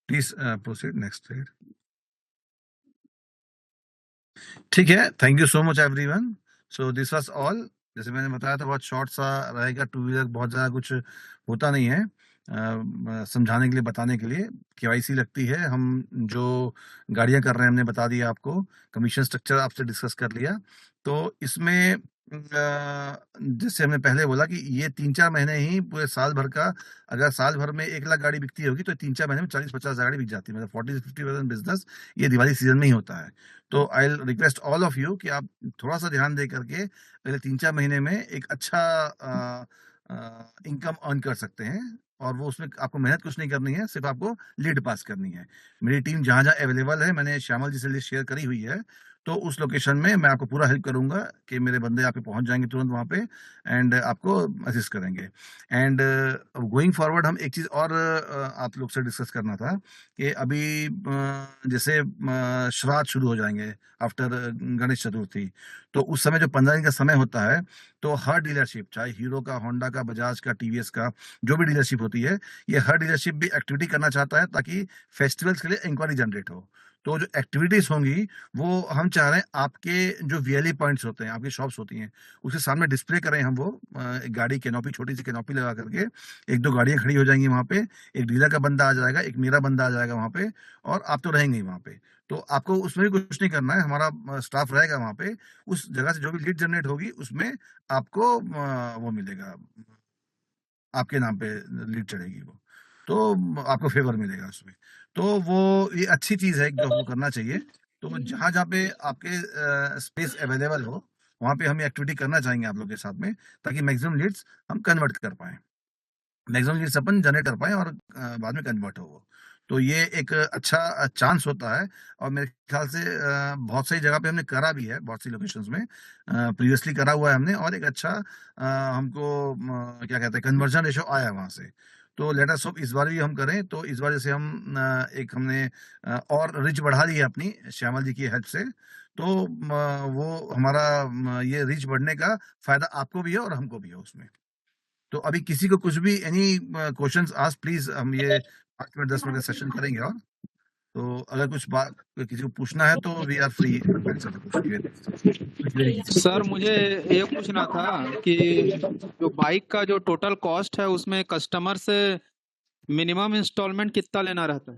प्लीज प्रोसीड नेक्स्ट स्लाइड। ठीक है, thank you so much everyone. So this was all. जैसे मैंने बताया था, बहुत शॉर्ट सा रहेगा। टू व्हीलर बहुत ज़्यादा कुछ होता नहीं है, समझाने के लिए, बताने के लिए। केवाईसी लगती है, हम जो गाड़ियां कर रहे हैं हमने बता दिया आपको, कमीशन स्ट्रक्चर आपसे डिस्कस कर लिया। तो इसमें जैसे हमने पहले बोला कि ये 3-4 महीने ही पूरे साल भर का, अगर साल भर में 1 लाख गाड़ी बिकती होगी तो 3-4 महीने में 40-50 गाड़ी बिक जाती है। मतलब 40-50% बिजनेस ये दिवाली सीजन में ही होता है। तो I request all of you कि आप थोड़ा सा ध्यान दे करके अगले 3-4 महीने में एक अच्छा इनकम अर्न कर सकते हैं। और वो, उसमें आपको मेहनत कुछ नहीं करनी है, सिर्फ आपको लीड पास करनी है। मेरी टीम जहां जहां अवेलेबल है, मैंने श्यामल जी से लिस्ट शेयर करी हुई है। तो उस लोकेशन में मैं आपको पूरा हेल्प करूंगा कि मेरे बंदे आप पे पहुंच जाएंगे तुरंत वहां पे, एंड आपको असिस्ट करेंगे। एंड गोइंग फॉरवर्ड हम एक चीज और आप लोग से डिस्कस करना था कि अभी जैसे श्राद्ध शुरू हो जाएंगे आफ्टर गणेश चतुर्थी। तो उस समय जो 15 दिन का समय होता है, तो हर डीलरशिप, चाहे हीरो का, होंडा का, बजाज का, टीवीएस का, जो भी डीलरशिप होती है, ये हर डीलरशिप भी एक्टिविटी करना चाहता है ताकि फेस्टिवल्स के लिए इंक्वायरी जनरेट हो। तो जो एक्टिविटीज होंगी वो हम चाह रहे हैं आपके जो वीएलई पॉइंट्स होते हैं, आपकी शॉप्स होती हैं, उसके सामने डिस्प्ले करें हम वो एक गाड़ी कैनोपी, छोटी सी कैनोपी लगा करके 1-2 गाड़ियां खड़ी हो जाएंगी वहां पे, एक डीलर का बंदा आ जाएगा, एक मेरा बंदा आ जाएगा वहां पे, और आप तो रहेंगे ही वहां पे। तो आपको उसमें भी कुछ नहीं करना है, हमारा स्टाफ रहेगा वहां पे। उस जगह से जो भी लीड जनरेट होगी उसमें आपको वो मिलेगा, आपके नाम पे लीड चढ़ेगी वो, तो आपको फेवर मिलेगा उसमें। तो वो ये अच्छी चीज है जो आपको करना चाहिए। तो जहां जहाँ पे आपके स्पेस अवेलेबल हो वहां पे हम एक्टिविटी करना चाहेंगे आप लोग के साथ में, ताकि मैक्सिमम लीड्स हम कन्वर्ट कर पाए, मैक्सिमम लीड्स अपन जनरेट कर पाए, और बाद में कन्वर्ट हो वो। तो ये एक अच्छा चांस होता है, और मेरे ख्याल से बहुत सही जगह पे हमने करा भी है, बहुत सी लोकेशंस में प्रीवियसली करा हुआ है हमने, और एक अच्छा हमको क्या कहते हैं कन्वर्जन रेशो आया है वहां से। तो लेट अस होप इस बार भी हम करें, तो इस बार जैसे हम एक हमने और रिच बढ़ा ली है अपनी श्यामल जी की हेल्प से, तो वो हमारा ये रिच बढ़ने का फायदा आपको भी है और हमको भी है उसमें। तो अभी किसी को कुछ भी एनी क्वेश्चंस आस्क प्लीज, हम ये 5 मिनट 10 मिनट का सेशन करेंगे, और तो अगर कुछ बात किसी को पूछना है तो we are free to answer the question. Sir मुझे ये पूछना था कि जो बाइक का जो टोटल कॉस्ट है उसमें कस्टमर से मिनिमम इंस्टॉलमेंट कितना लेना रहता है?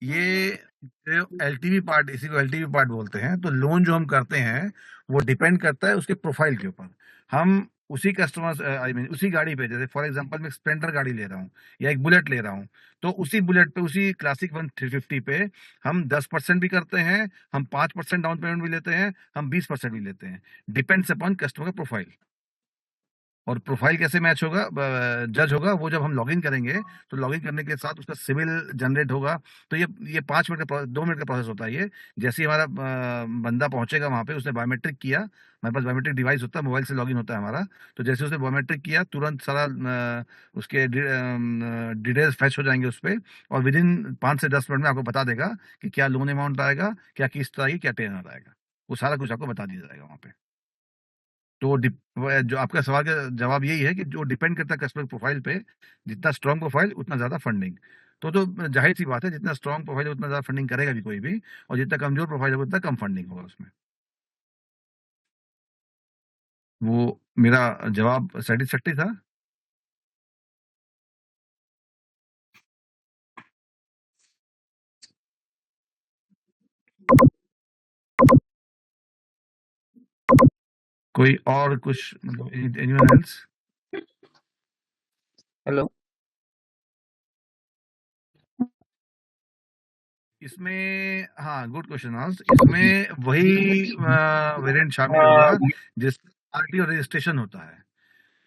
ये एलटीवी पार्ट, इसी को एलटीवी पार्ट बोलते हैं। तो लोन जो हम करते हैं वो डिपेंड करता है उसके प्रोफाइल के ऊपर। हम उसी कस्टमर आई मीन उसी गाड़ी पे, जैसे फॉर एग्जांपल मैं स्प्लेंडर गाड़ी ले रहा हूँ या एक बुलेट ले रहा हूँ, तो उसी बुलेट पे, उसी क्लासिक 1 350 पे हम 10% भी करते हैं, हम 5% डाउन पेमेंट भी लेते हैं, हम 20% भी लेते हैं। डिपेंड्स अपॉन कस्टमर का प्रोफाइल। और प्रोफाइल कैसे मैच होगा, जज होगा वो जब हम लॉगिन करेंगे, तो लॉगिन करने के साथ उसका सिविल जनरेट होगा। तो ये 5 मिनट का 2 मिनट का प्रोसेस होता है ये। जैसे ही हमारा बंदा पहुंचेगा वहां पे, उसने बायोमेट्रिक किया, हमारे पास बायोमेट्रिक डिवाइस होता है, मोबाइल से लॉगिन होता है हमारा। तो जैसे उसने बायोमेट्रिक किया, तुरंत सारा उसके डिटेल्स फैच हो जाएंगे उस पर, और विद इन 5 से 10 मिनट में आपको बता देगा कि क्या लोन अमाउंट आएगा, क्या किस्त आएगी, क्या टेनर आएगा, वो सारा कुछ आपको बता दिया जाएगा वहाँ पे। तो जो आपका सवाल का जवाब यही है कि जो डिपेंड करता है कस्टमर प्रोफाइल पे, जितना स्ट्रांग प्रोफाइल उतना ज्यादा फंडिंग। तो जाहिर सी बात है, जितना स्ट्रांग प्रोफाइल है उतना ज्यादा फंडिंग करेगा भी कोई भी, और जितना कमजोर प्रोफाइल है उतना कम फंडिंग होगा उसमें। वो मेरा जवाब सेटिस्फैक्टरी था? कोई और कुछ, मतलब एनीवन एल्स? हेलो। इसमें हाँ, गुड क्वेश्चन आस्क्ड। इसमें वही वेरिएंट शामिल होगा जिस आरटीओ रजिस्ट्रेशन होता है।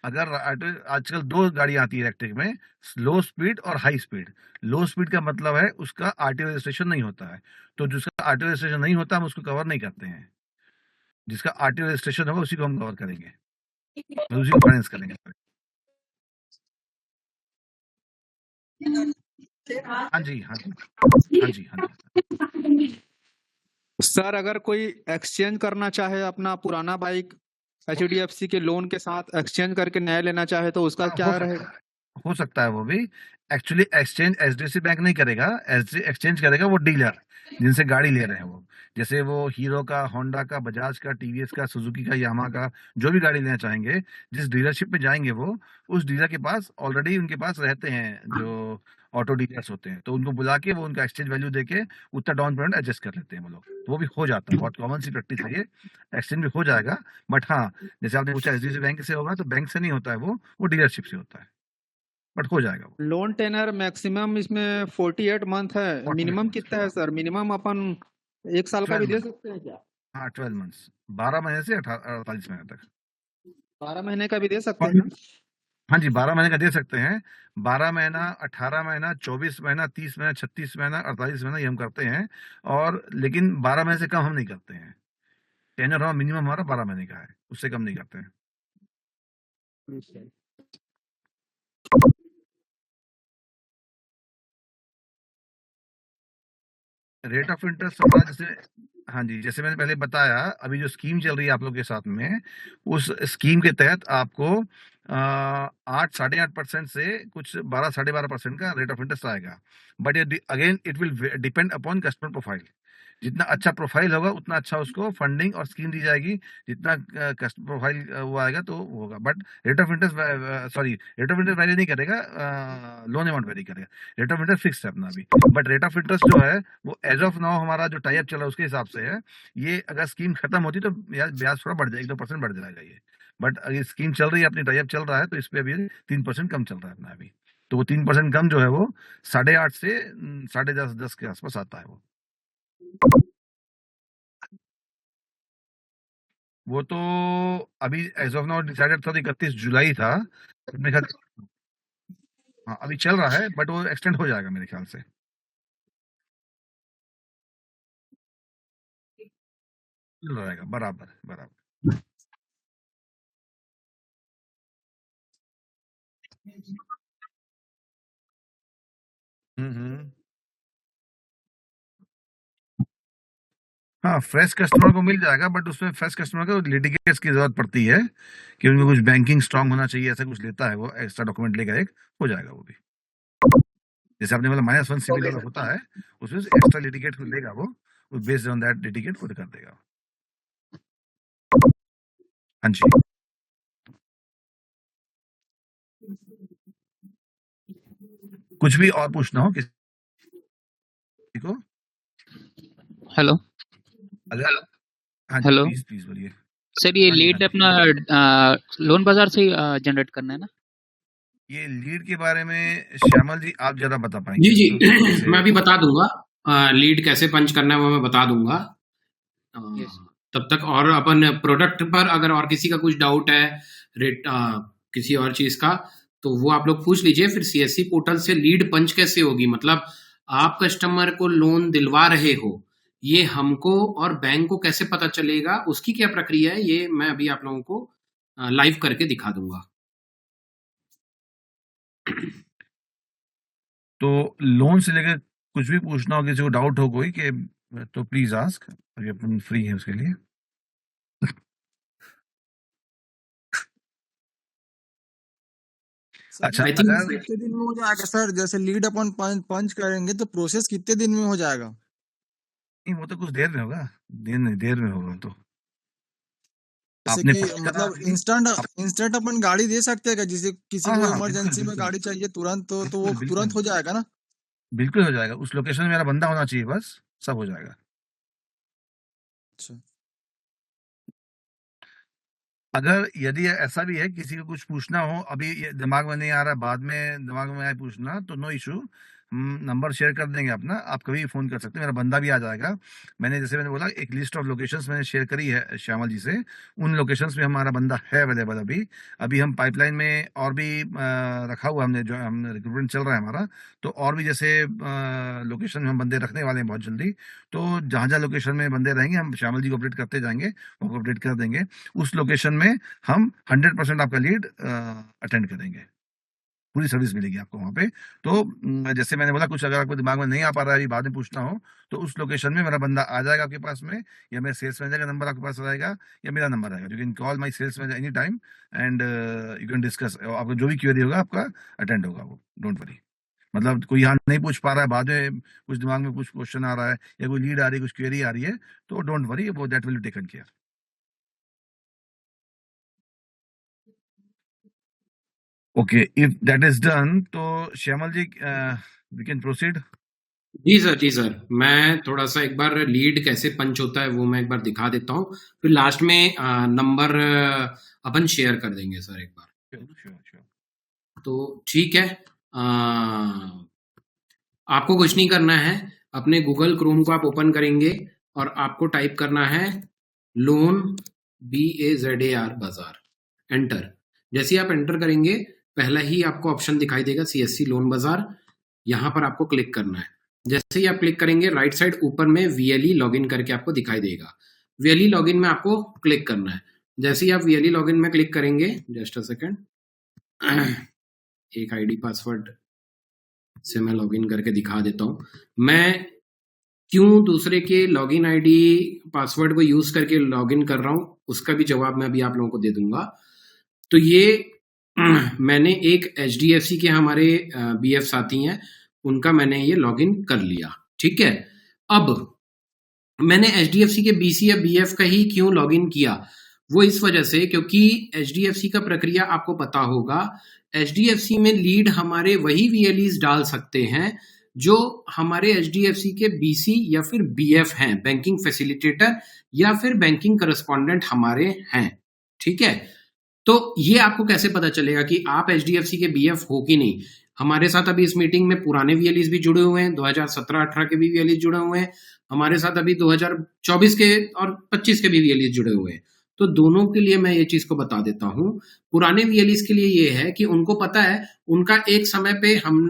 अगर आजकल 2 गाड़ियां आती है इलेक्ट्रिक में, लो स्पीड और हाई स्पीड। लो स्पीड का मतलब है उसका आरटीओ रजिस्ट्रेशन नहीं होता है, तो जिसका आरटीओ रजिस्ट्रेशन नहीं होता हम उसको कवर नहीं करते हैं। जिसका आरटीओ रजिस्ट्रेशन होगा उसी को हम कवर करेंगे, तो उसी को फाइनेंस करेंगे। हाँ जी, हाँ जी, हाँ जी, हाँ जी। सर अगर कोई एक्सचेंज करना चाहे अपना पुराना बाइक एचडीएफसी के लोन के साथ एक्सचेंज करके नया लेना चाहे तो उसका हाँ, क्या रहेगा? हो सकता है वो भी। एक्चुअली एक्सचेंज एचडीएफसी बैंक नहीं करेगा, एक्सचेंज करेगा वो डीलर जिनसे गाड़ी ले रहे हैं वो। जैसे वो हीरो का, होंडा का, बजाज का, टीवीएस का, सुजुकी का, यामा का, जो भी गाड़ी लेना चाहेंगे, जिस डीलरशिप में जाएंगे वो, उस डीलर के पास ऑलरेडी उनके पास रहते हैं जो ऑटो डीलर्स होते हैं, तो उनको बुला के वो उनका एक्सचेंज वैल्यू देके उतना डाउन पेमेंट एडजस्ट कर लेते हैं वो लोग। तो वो भी हो जाता है, बहुत कॉमन सी प्रैक्टिस है ये। एक्सचेंज भी हो जाएगा, बट हाँ, जैसे आपने पूछा एचडीएफसी बैंक से होगा, तो बैंक से नहीं होता है वो डीलरशिप से होता है, बट हो जाएगा वो। लोन टेनर मैक्सिमम इसमें 48 मंथ है, 48 मिनिमम मंथ्स, कितना है सर? मिनिमम अपन 1 साल का 12 भी दे मंथ, सकते हैं क्या? हाँ 12 मंथ्स, 12 महीने से 48 महीने तक। 12 महीने का भी दे सकते हैं? हाँ जी, 12 महीने का दे सकते हैं। 12 महीना, 18 महीना, 24 महीना, 30 महीना, 36 महीना, 48 महीना, ये हम करते हैं। और लेकिन 12 महीने से कम हम नहीं करते हैं। टेन्योर हमारा मिनिमम हमारा 12 महीने का है, उससे कम नहीं करते हैं। रेट ऑफ इंटरेस्ट हमारा, जैसे हाँ जी, जैसे मैंने पहले बताया, अभी जो स्कीम चल रही है आप लोग के साथ में, उस स्कीम के तहत आपको 8 8.5% से कुछ 12 12.5% का रेट ऑफ इंटरेस्ट आएगा। But again it will depend upon customer profile. जितना अच्छा प्रोफाइल होगा उतना अच्छा उसको फंडिंग और स्कीम दी जाएगी। जितना कस्टमर प्रोफाइल वो आएगा तो होगा। But rate of interest very नहीं करेगा, लोन अमाउंट वेरी करेगा। रेट ऑफ इंटरेस्ट फिक्स है अपना अभी। बट रेट ऑफ इंटरेस्ट जो है वो एज ऑफ नाउ हमारा जो टाई अप चला उसके हिसाब से है। ये अगर स्कीम खत्म होती तो ब्याज थोड़ा बढ़ जाएगा, 1-2% बढ़ जाएगा ये। बट अगर स्कीम चल रही है, अपनी टाई अप चल रहा है, तो इस पे अभी 3% कम चल रहा है अपना अभी। तो वो 3% कम जो है वो 8.5 से 10.5 के आसपास आता है वो तो अभी एज ऑफ नाउ डिसाइडेड था 31 जुलाई था मेरे ख्याल। हाँ अभी चल रहा है बट वो एक्सटेंड हो जाएगा मेरे ख्याल से। चल रहेगा बराबर बराबर। हम्म। हाँ फ्रेश कस्टमर को मिल जाएगा, बट उसमें फ्रेश कस्टमर को लिटिगेट्स की जरूरत पड़ती है कि उनको कुछ बैंकिंग स्ट्रांग होना चाहिए, ऐसा कुछ लेता है वो एक्स्ट्रा डॉक्यूमेंट लेकर एक हो जाएगा वो भी। जैसे आपने बोला -1 सिविल वाला होता है, उसमें एक्स्ट्रा लिटिगेट लेगा वो बेस्ड ऑन दैट लिटिगेट खुद कर देगा। हाँ जी कुछ भी और पूछना हो किसी को? हेलो अगर हाँ जी हेलो प्लीज प्लीज बोलिए। सर, ये हाँ जी, लीड हाँ जी। अपना लोन बाजार से जनरेट करना है ना? ये लीड के बारे में श्यामल जी आप ज्यादा बता जी पाएंगे जी इसको कैसे? मैं अभी बता दूंगा लीड कैसे पंच करना है वो मैं बता दूंगा। यस तब तक और अपन प्रोडक्ट पर अगर और किसी का कुछ डाउट है रेट किसी और चीज का तो वो आप लोग पूछ लीजिए। फिर सीएससी पोर्टल से लीड पंच कैसे होगी, मतलब आप कस्टमर को लोन दिलवा रहे हो, ये हमको और बैंक को कैसे पता चलेगा, उसकी क्या प्रक्रिया है, ये मैं अभी आप लोगों को लाइव करके दिखा दूंगा। तो लोन से लेकर कुछ भी पूछना हो, किसी को डाउट हो कोई कि तो प्लीज आस्क, अभी अपन फ्री है उसके लिए। अच्छा I think- अगर कितने दिन में हो जाएगा सर? जैसे लीड अपन पंच करेंगे तो प्रोसेस कितने दिन में हो जाएगा? नहीं वो तो कुछ देर में होगा, देर में होगा। तो जैसे आपने कि पंच करा मतलब अभी? इंस्टेंट अपन गाड़ी दे सकते हैं क्या? जिसे किसी हाँ, को हाँ, इमरजेंसी बिल्कुल, में बिल्कुल। गाड़ी चाहिए तुरंत तो वो बिल्कुल, बिल्कुल। तुरंत हो जाएगा ना? बिल्कुल हो जाएगा। उस लोकेशन में मेरा बंदा होना चाहिए, बस सब हो जाएगा। अच्छा अगर यदि ऐसा भी है किसी को कुछ पूछना हो, अभी ये दिमाग में नहीं आ रहा, बाद में दिमाग में आए पूछना, तो नो इशू, हम नंबर शेयर कर देंगे अपना, आप कभी भी फोन कर सकते हैं, मेरा बंदा भी आ जाएगा। मैंने बोला एक लिस्ट ऑफ लोकेशंस मैंने शेयर करी है श्यामल जी से, उन लोकेशंस में हमारा बंदा है अवेलेबल अभी। अभी हम पाइपलाइन में और भी रखा हुआ हमने, जो हम रिक्रूटमेंट चल रहा है हमारा, तो और भी जैसे लोकेशन में हम बंदे रखने वाले हैं बहुत जल्दी। तो जहाँ जहाँ लोकेशन में बंदे रहेंगे हम श्यामल जी को अपडेट करते जाएंगे, वो अपडेट कर देंगे। उस लोकेशन में हम 100% आपका लीड अटेंड करेंगे, पूरी सर्विस मिलेगी आपको वहाँ पे। तो जैसे मैंने बोला, कुछ अगर आपको दिमाग में नहीं आ पा रहा है, अभी बाद में पूछना हो, तो उस लोकेशन में मेरा बंदा आ जाएगा आपके पास में, या मेरे सेल्स मैनेजर का नंबर आपके पास रहेगा, या मेरा नंबर रहेगा। You can call my sales manager any time and you can discuss. आपको जो भी क्वेरी होगा आपका अटेंड होगा वो, डोंट वरी। मतलब कोई यहाँ नहीं पूछ पा रहा है, बाद में कुछ दिमाग में कुछ क्वेश्चन आ रहा है, या कोई लीड आ रही है, कुछ क्वेरी आ रही है, तो डोंट वरी, वो that will be taken care. Okay, if that is done, तो Shyamal ji we can proceed. जी सर मैं थोड़ा सा एक बार लीड कैसे पंच होता है वो मैं एक बार दिखा देता हूँ, फिर लास्ट में नंबर अपन शेयर कर देंगे सर एक बार। श्योर। तो ठीक है, आपको कुछ नहीं करना है, अपने गूगल क्रोम को आप ओपन करेंगे और आपको टाइप करना है लोन BAZAR बाजार, एंटर। जैसे आप एंटर करेंगे पहला ही आपको ऑप्शन दिखाई देगा CSC लोन बाजार, यहाँ पर आपको क्लिक करना है। जैसे ही आप क्लिक करेंगे राइट साइड ऊपर में VLE लॉगिन करके आपको दिखाई देगा, VLE लॉगिन में आपको क्लिक करना है। जैसे ही आप VLE लॉगिन में क्लिक करेंगे, जस्ट अ सेकेंड, एक ID पासवर्ड से मैं लॉगिन करके दिखा देता हूँ। मैं क्यों दूसरे के लॉगिन ID पासवर्ड को यूज करके लॉगिन कर रहा हूँ उसका भी जवाब मैं अभी आप लोगों को दे दूंगा। तो ये मैंने एक HDFC के हमारे BF साथी हैं, उनका मैंने ये लॉगिन कर लिया। ठीक है, अब मैंने HDFC के BC या BF का ही क्यों लॉगिन किया, वो इस वजह से क्योंकि HDFC का प्रक्रिया आपको पता होगा, HDFC में लीड हमारे वही VLEs डाल सकते हैं जो हमारे HDFC के BC या फिर BF हैं, बैंकिंग फैसिलिटेटर या फिर बैंकिंग करस्पॉन्डेंट हमारे हैं। ठीक है, तो ये आपको कैसे पता चलेगा कि आप HDFC के BF हो कि नहीं? हमारे साथ अभी इस मीटिंग में पुराने VLEs भी जुड़े हुए हैं, 2017-18 के भी VLEs जुड़े हुए हैं, हमारे साथ अभी 2024 के और 25 के भी VLEs जुड़े हुए हैं। तो दोनों के लिए मैं ये चीज को बता देता हूं। पुराने VLEs के लिए ये है कि उनको पता है उनका एक समय पे हम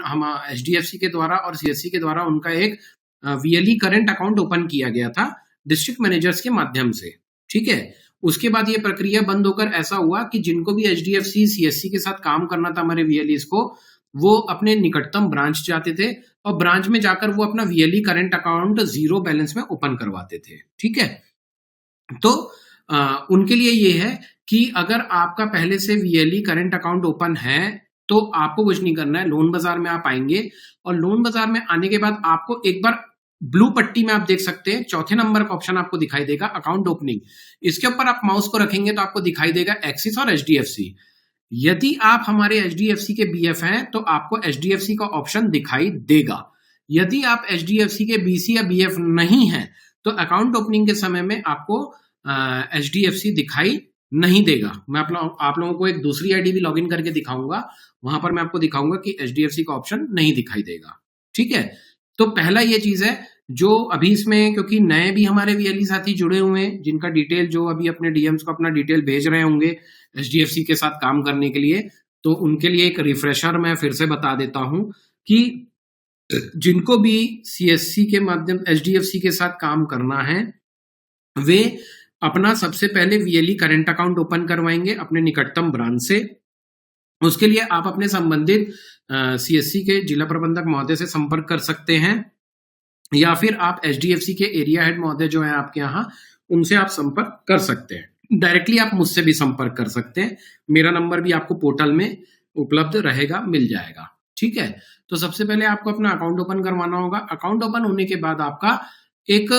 HDFC के द्वारा और CSC के द्वारा उनका एक VLE करंट अकाउंट ओपन किया गया था डिस्ट्रिक्ट मैनेजर्स के माध्यम से। ठीक है, उसके बाद ये प्रक्रिया बंद होकर ऐसा हुआ कि जिनको भी HDFC CSC के साथ काम करना था हमारे VLEs को, वो अपने निकटतम ब्रांच जाते थे और ब्रांच में जाकर वो अपना VLE करंट अकाउंट 0 बैलेंस में ओपन करवाते थे। ठीक है, तो उनके लिए ये है कि अगर आपका पहले से VLE करंट अकाउंट ओपन है तो आपको कुछ नहीं करना है, लोन बाजार में आप आएंगे और लोन बाजार में आने के बाद आपको एक बार ब्लू पट्टी में आप देख सकते हैं, चौथे नंबर का ऑप्शन आपको दिखाई देगा अकाउंट ओपनिंग। इसके ऊपर आप माउस को रखेंगे तो आपको दिखाई देगा एक्सिस और HDFC। यदि आप हमारे HDFC के BF हैं तो आपको HDFC का ऑप्शन दिखाई देगा। यदि आप HDFC के BC या BF नहीं हैं तो अकाउंट ओपनिंग के समय में आपको HDFC दिखाई नहीं देगा। मैं आप लोगों को एक दूसरी आईडी भी लॉगिन करके दिखाऊंगा, वहां पर मैं आपको दिखाऊंगा कि HDFC का ऑप्शन नहीं दिखाई देगा। ठीक है, तो पहला ये चीज है जो अभी इसमें, क्योंकि नए भी हमारे VLE साथी जुड़े हुए हैं जिनका डिटेल जो अभी अपने DMs को अपना डिटेल भेज रहे होंगे HDFC के साथ काम करने के लिए, तो उनके लिए एक रिफ्रेशर मैं फिर से बता देता हूं कि जिनको भी CSC के माध्यम HDFC के साथ काम करना है वे अपना सबसे पहले VLE करंट अकाउंट ओपन करवाएंगे अपने निकटतम ब्रांच से। उसके लिए आप अपने संबंधित CSC के जिला प्रबंधक महोदय से संपर्क कर सकते हैं या फिर आप HDFC के एरिया हेड महोदय जो है आपके यहाँ, उनसे आप संपर्क कर सकते हैं। डायरेक्टली आप मुझसे भी संपर्क कर सकते हैं, मेरा नंबर भी आपको पोर्टल में उपलब्ध रहेगा, मिल जाएगा। ठीक है, तो सबसे पहले आपको अपना अकाउंट ओपन करवाना होगा। अकाउंट ओपन होने के बाद आपका एक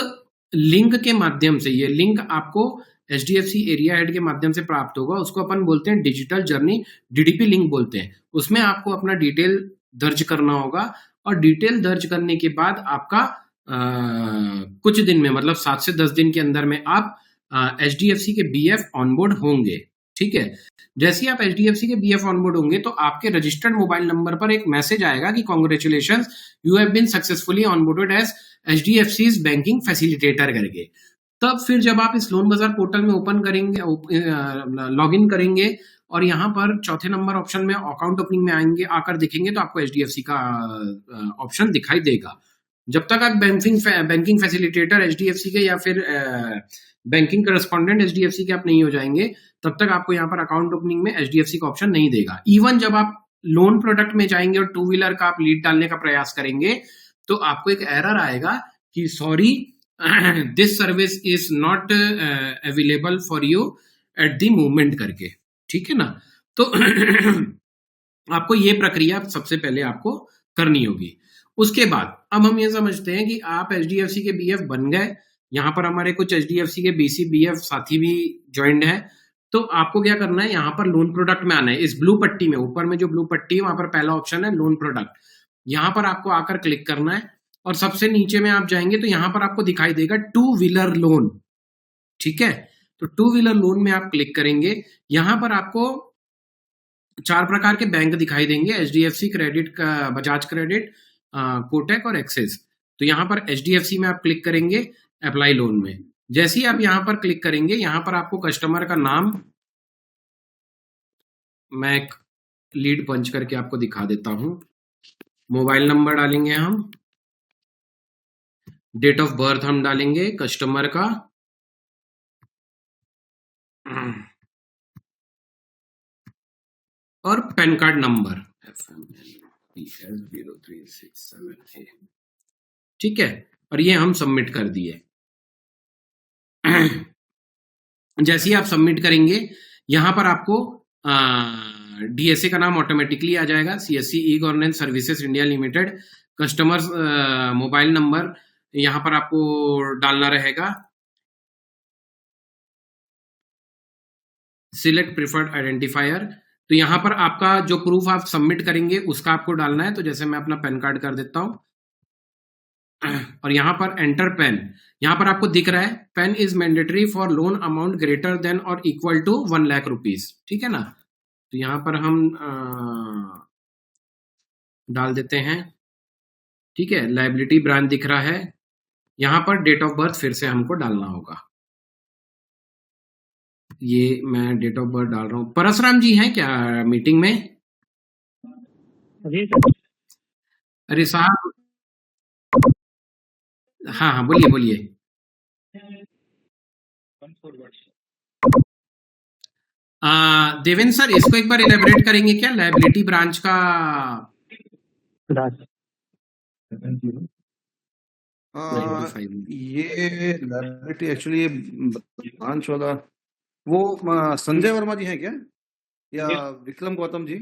लिंक के माध्यम से, ये लिंक आपको HDFC एरिया हेड के माध्यम से प्राप्त होगा, उसको अपन बोलते हैं डिजिटल जर्नी, DDP लिंक बोलते हैं। उसमें आपको अपना डिटेल दर्ज करना होगा और डिटेल दर्ज करने के बाद आपका कुछ दिन में, मतलब 7 से 10 दिन के अंदर में आप HDFC के BF ऑनबोर्ड होंगे। ठीक है, जैसे ही आप HDFC के BF ऑनबोर्ड होंगे तो आपके रजिस्टर्ड मोबाइल नंबर पर एक मैसेज आएगा कि congratulations, you have been successfully onboarded as HDFC's banking facilitator करके। तब फिर जब आप इस लोन बाजार पोर्टल में ओपन करेंगे, लॉगिन करेंगे और यहाँ पर चौथे नंबर ऑप्शन में अकाउंट ओपनिंग में आएंगे, आकर दिखेंगे तो आपको HDFC का ऑप्शन दिखाई देगा। जब तक आप बैंकिंग फैसिलिटेटर HDFC के या फिर बैंकिंग करस्पॉन्डेंट HDFC के आप नहीं हो जाएंगे, तब तक आपको यहाँ पर अकाउंट ओपनिंग में HDFC का ऑप्शन नहीं देगा। इवन जब आप लोन प्रोडक्ट में जाएंगे और 2 व्हीलर का आप लीड डालने का प्रयास करेंगे तो आपको एक एरर आएगा कि sorry, this service is not available for you at the moment करके। ठीक है ना, तो आपको ये प्रक्रिया सबसे पहले आपको करनी होगी। उसके बाद अब हम ये समझते हैं कि आप HDFC के BF बन गए, यहाँ पर हमारे कुछ HDFC के BC BF साथी भी ज्वाइंड है, तो आपको क्या करना है, यहाँ पर लोन प्रोडक्ट में आना है। इस ब्लू पट्टी में, ऊपर में जो ब्लू पट्टी है वहां पर पहला ऑप्शन है लोन प्रोडक्ट, यहाँ पर आपको आकर क्लिक करना है और सबसे नीचे में आप जाएंगे तो यहाँ पर आपको दिखाई देगा 2 व्हीलर लोन। ठीक है, तो 2 व्हीलर लोन में आप क्लिक करेंगे, यहाँ पर आपको 4 प्रकार के बैंक दिखाई देंगे, HDFC credit, Bajaj credit, Kotak और एक्सिस। तो यहाँ पर HDFC में आप क्लिक करेंगे अप्लाई लोन में। जैसे ही आप यहाँ पर क्लिक करेंगे, यहाँ पर आपको कस्टमर का नाम, मैं एक लीड पंच करके आपको दिखा देता हूं, मोबाइल नंबर डालेंगे हम, डेट ऑफ बर्थ हम डालेंगे कस्टमर का, और पैन कार्ड नंबर FML0367A। ठीक है, और ये हम सबमिट कर दिए। जैसे ही आप सबमिट करेंगे, यहां पर आपको डीएसए का नाम ऑटोमेटिकली आ जाएगा, CSC e governance services India limited. Customer mobile number यहाँ पर आपको डालना रहेगा। सिलेक्ट प्रिफर्ड आइडेंटिफायर, तो यहाँ पर आपका जो प्रूफ आप सबमिट करेंगे उसका आपको डालना है। तो जैसे मैं अपना पैन कार्ड कर देता हूं और यहाँ पर एंटर पेन, यहाँ पर आपको दिख रहा है PAN is mandatory for loan amount greater than और इक्वल टू 1 लाख रुपीज, ठीक है ना। तो यहाँ पर हम डाल देते हैं, ठीक है। लायबिलिटी ब्रांच दिख रहा है, यहाँ पर डेट ऑफ बर्थ फिर से हमको डालना होगा। ये मैं डेट ऑफ बर्थ डाल रहा हूँ। परसराम जी हैं क्या मीटिंग में? जी सर। अरे साहब, हाँ हाँ बोलिए बोलिए। देवेंद्र सर, इसको एक बार इलेबोरेट करेंगे क्या, लायबिलिटी ब्रांच का? ये लायबिलिटी एक्चुअली ये ब्रांच वाला वो संजय वर्मा जी हैं क्या, या विक्रम गौतम जी?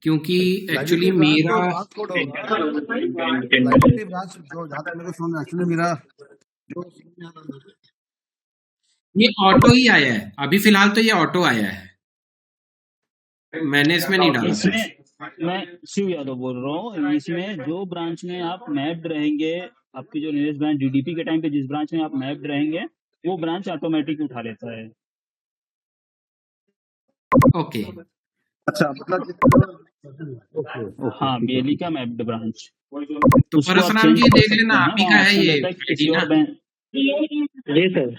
क्योंकि एक्चुअली मेरा लायबिलिटी ब्रांच जो जहाँ तक मेरे को सुन एक्चुअली मेरा जो ये ऑटो ही आया है अभी फिलहाल, तो ये ऑटो आया है, मैंने इसमें नहीं डाला। इसमें मैं शिव यादव बोल रहा हूँ। इसमें जो ब्रांच में आप मैप्ड रहेंगे, आपकी जो नियरेस्ट ब्रांच डीडीपी के टाइम पे जिस ब्रांच में आप मैप्ड रहेंगे वो ब्रांच ऑटोमेटिक उठा लेता है। ओके, अच्छा मतलब हाँ, बीएलई का मैप्ड ब्रांच। तो परसराम जी देख लेना, आप ही का है ये आईडी ना? जी सर।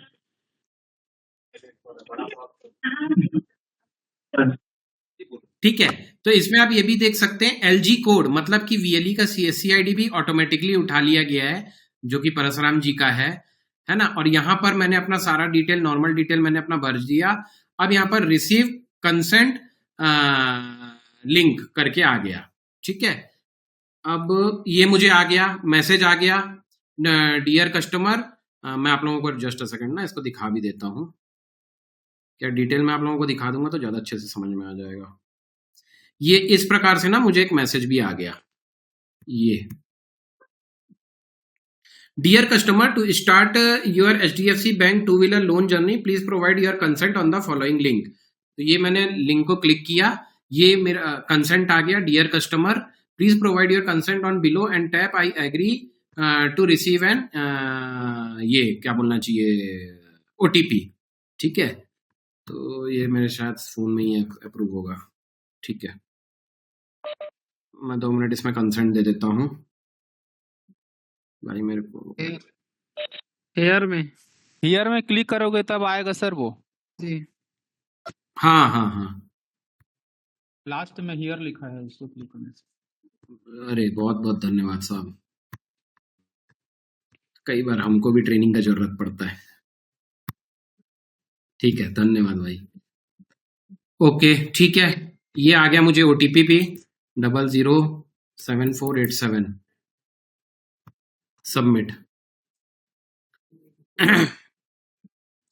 ठीक है, तो इसमें आप ये भी देख सकते हैं एलजी कोड, मतलब कि वीएलई का सीएससी आईडी भी ऑटोमेटिकली उठा लिया गया है, जो कि परसराम जी का है ना। और यहाँ पर मैंने अपना सारा डिटेल, नॉर्मल डिटेल मैंने अपना भर दिया। अब यहाँ पर रिसीव कंसेंट लिंक करके आ गया, ठीक है। अब ये मुझे आ गया, मैसेज आ गया, डियर कस्टमर। मैं आप लोगों को जस्ट अ सेकंड ना इसको दिखा भी देता हूँ, क्या डिटेल में आप लोगों को दिखा दूंगा तो ज्यादा अच्छे से समझ में आ जाएगा। ये इस प्रकार से ना मुझे एक मैसेज भी आ गया, ये dear customer, to start your HDFC bank two wheeler loan journey please provide your consent on the following link. तो ये मैंने लिंक को क्लिक किया, ये मेरा कंसेंट आ गया, dear customer please provide your consent on below and tap I agree to receive an, ये क्या बोलना चाहिए, ओटीपी, ठीक है। तो ये मेरे शायद फोन में ही अप्रूव होगा, ठीक है। मैं 2 मिनट इसमें कंसेंट दे देता हूँ भाई मेरे को। हेयर में क्लिक करोगे तब आएगा सर वो जी। हाँ हाँ हाँ, लास्ट में हियर लिखा है, उसको क्लिक करने से। अरे बहुत बहुत धन्यवाद साहब, कई बार हमको भी ट्रेनिंग का जरूरत पड़ता है। ठीक है, धन्यवाद भाई। ओके ठीक है, ये आ गया मुझे ओटीपी भी 007487, सबमिट।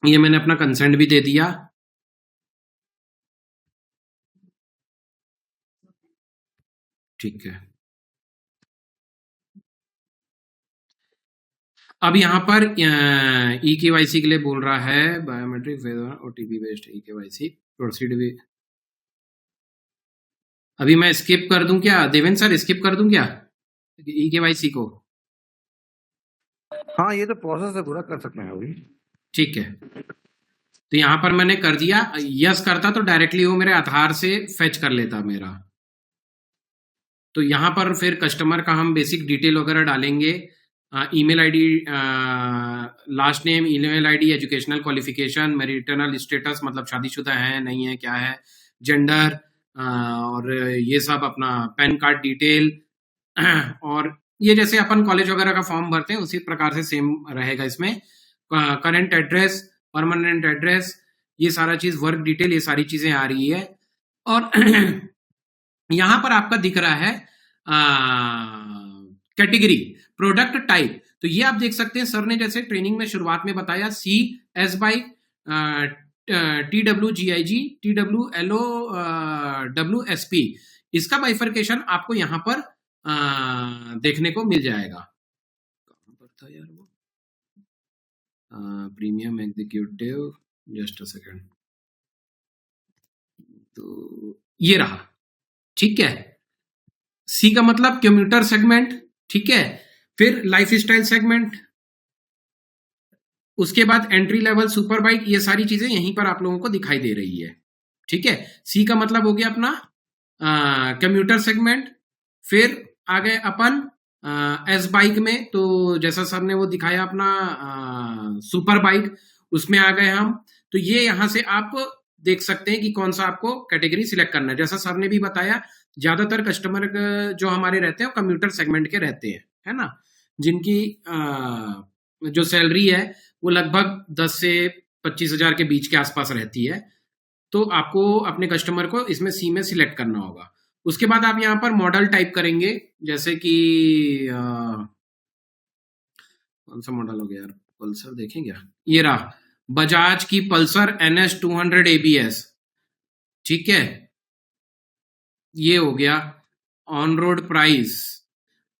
ये मैंने अपना कंसेंट भी दे दिया। ठीक है, अब यहाँ पर ई केवाईसी के लिए बोल रहा है, biometric OTP based e KYC proceed भी। अभी मैं स्किप कर दूं क्या देवेंद्र सर, स्किप कर दूं क्या ई केवाईसी को? हाँ, ये तो प्रोसेस है, पूरा कर सकते हैं अभी। ठीक है, तो यहाँ पर मैंने कर दिया। यस करता तो डायरेक्टली वो मेरे आधार से फेच कर लेता मेरा। तो यहाँ पर फिर कस्टमर का हम बेसिक डिटेल वगैरह डालेंगे, email ID, last name, email ID, educational qualification, marital status मतलब शादीशुदा है नहीं है क्या है, जेंडर, और ये सब अपना पैन कार्ड डिटेल, और ये जैसे अपन कॉलेज वगैरह का फॉर्म भरते हैं उसी प्रकार से सेम रहेगा इसमें। करंट एड्रेस, परमानेंट एड्रेस, ये सारा चीज, वर्क डिटेल, ये सारी चीजें आ रही है। और यहाँ पर आपका दिख रहा है कैटेगरी, प्रोडक्ट टाइप। तो ये आप देख सकते हैं सर ने जैसे ट्रेनिंग में शुरुआत में बताया C S bike, TWGIG, TWLO, WSP, इसका बाइफर्केशन आपको यहां पर देखने को मिल जाएगा। कहां पर था यार वो premium executive, just a second, तो ये रहा, ठीक है। सी का मतलब कम्यूटर सेगमेंट, ठीक है। फिर लाइफ स्टाइल सेगमेंट, उसके बाद एंट्री लेवल, सुपर बाइक, ये सारी चीजें यहीं पर आप लोगों को दिखाई दे रही है, ठीक है। सी का मतलब हो गया अपना कम्यूटर सेगमेंट। फिर आ गए अपन एस बाइक में, तो जैसा सर ने वो दिखाया अपना सुपर बाइक, उसमें आ गए हम। तो ये यहां से आप देख सकते हैं कि कौन सा आपको कैटेगरी सिलेक्ट करना है। जैसा सर ने भी बताया, ज्यादातर कस्टमर जो हमारे रहते हैं वो कम्यूटर सेगमेंट के रहते हैं, है ना, जिनकी जो सैलरी है वो लगभग 10 से 25,000 के बीच के आसपास रहती है। तो आपको अपने कस्टमर को इसमें सी में सिलेक्ट करना होगा। उसके बाद आप यहाँ पर मॉडल टाइप करेंगे, जैसे कि कौन सा मॉडल हो गया यार, पल्सर देखें क्या, ये रहा बजाज की पल्सर NS 200 ABS, ठीक है। ये हो गया ऑन रोड प्राइस।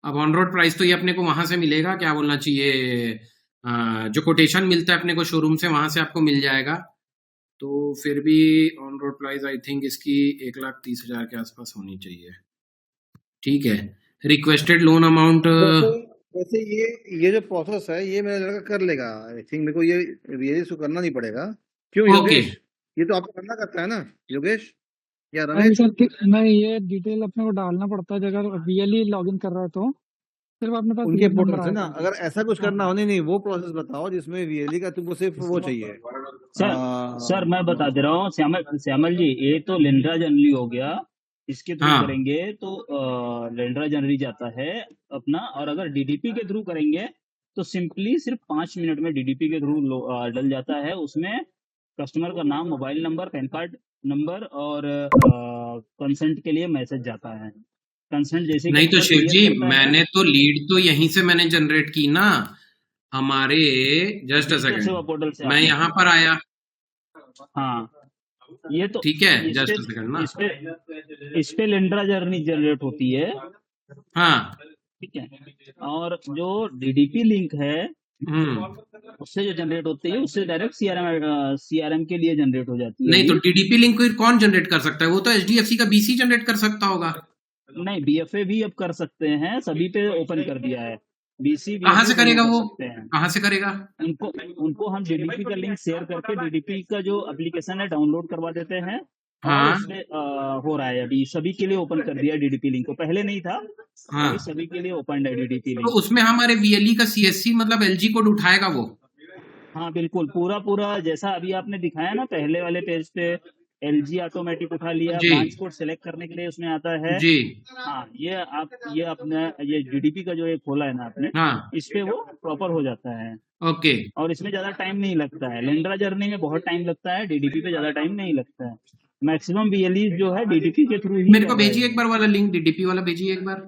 अब ऑन रोड प्राइस तो ये अपने को वहां से मिलेगा, क्या बोलना चाहिए, जो कोटेशन मिलता है अपने को शोरूम से, वहां से आपको मिल जाएगा। तो फिर भी on road price I think इसकी 1,30,000 के आसपास होनी चाहिए, ठीक है। रिक्वेस्टेड लोन अमाउंट, वैसे ये जो प्रोसेस है ये मेरा लड़का कर लेगा, आई थिंक मेरे को ये रियली सो करना नहीं पड़ेगा। क्यों ओके, योगेश, ये तो आपको करना करता है ना योगेश या रमेश? नहीं, ये डिटेल अपने को डालना पड़ता है। अगर VLE लॉगिन कर रहा है तो सिर्फ अपने पास उनके लीड नंबर पोर्टल से ना, आएगा। अगर ऐसा कुछ हाँ करना हो, नहीं वो प्रोसेस बताओ जिसमें VLE का तुमको सिर्फ वो चाहिए। सर मैं बता दे रहा हूँ श्यामल जी, ये तो लेंड्रा जनरली हो गया, इसके थ्रू हाँ करेंगे तो लेंड्रा जनरली जाता है अपना। और अगर DDP के थ्रू करेंगे तो सिंपली सिर्फ 5 मिनट में DDP के थ्रू डल जाता है। उसमें कस्टमर का नाम, mobile number, pan card number और कंसेंट के लिए मैसेज जाता है। कंसेंट जैसे नहीं तो शिव जी, करता है, मैंने तो लीड तो यहीं से मैंने जनरेट की ना, हमारे जस्ट अ सेवा सेकंड, पोर्टल से मैं आपने, यहाँ पर आया, हाँ ये तो ठीक है, जस्ट अ सेकंड ना, इस पे लेंड्रा जर्नी जनरेट होती है, हाँ, ठीक है। और जो DDP लिंक है उससे जो जनरेट होती है उससे डायरेक्ट CRM के लिए जनरेट हो जाती है। नहीं तो DDP लिंक फिर कौन जनरेट कर सकता है, वो तो HDFC का BC जनरेट कर सकता होगा। नहीं, BFA भी अब कर सकते हैं, सभी पे ओपन कर दिया है। BC कहाँ से करेगा वो, सकते हैं। कहाँ से करेगा? उनको हम DDP का लिंक शेयर करके DDP का जो एप्लीकेशन है डाउनलोड करवा देते हैं। हाँ। और उसमें हो रहा है, अभी सभी के लिए ओपन कर दिया DDP लिंक को, पहले नहीं था। हाँ। अभी सभी के लिए ओपन है DDP लिंक। तो उसमें हमारे VLE का CSC मतलब LG कोड उठाएगा वो? हाँ बिल्कुल, पूरा जैसा अभी आपने दिखाया ना पहले वाले पेज पे, LG ऑटोमेटिक उठा लिया, ब्रांच कोड सेलेक्ट करने के लिए उसमें आता है जी। हाँ, ये अपने ये DDP का जो एक खोला है ना आपने, हाँ। इस पे वो प्रॉपर हो जाता है। ओके। और इसमें ज्यादा टाइम नहीं लगता है। लेंड्रा जर्नी में बहुत टाइम लगता है, DDP पे ज्यादा टाइम नहीं लगता है। मैक्सिमम VLE जो है DDP के थ्रू ही मेरे को भेजिए एक बार वाला लिंक, DDP वाला भेजिए एक बार।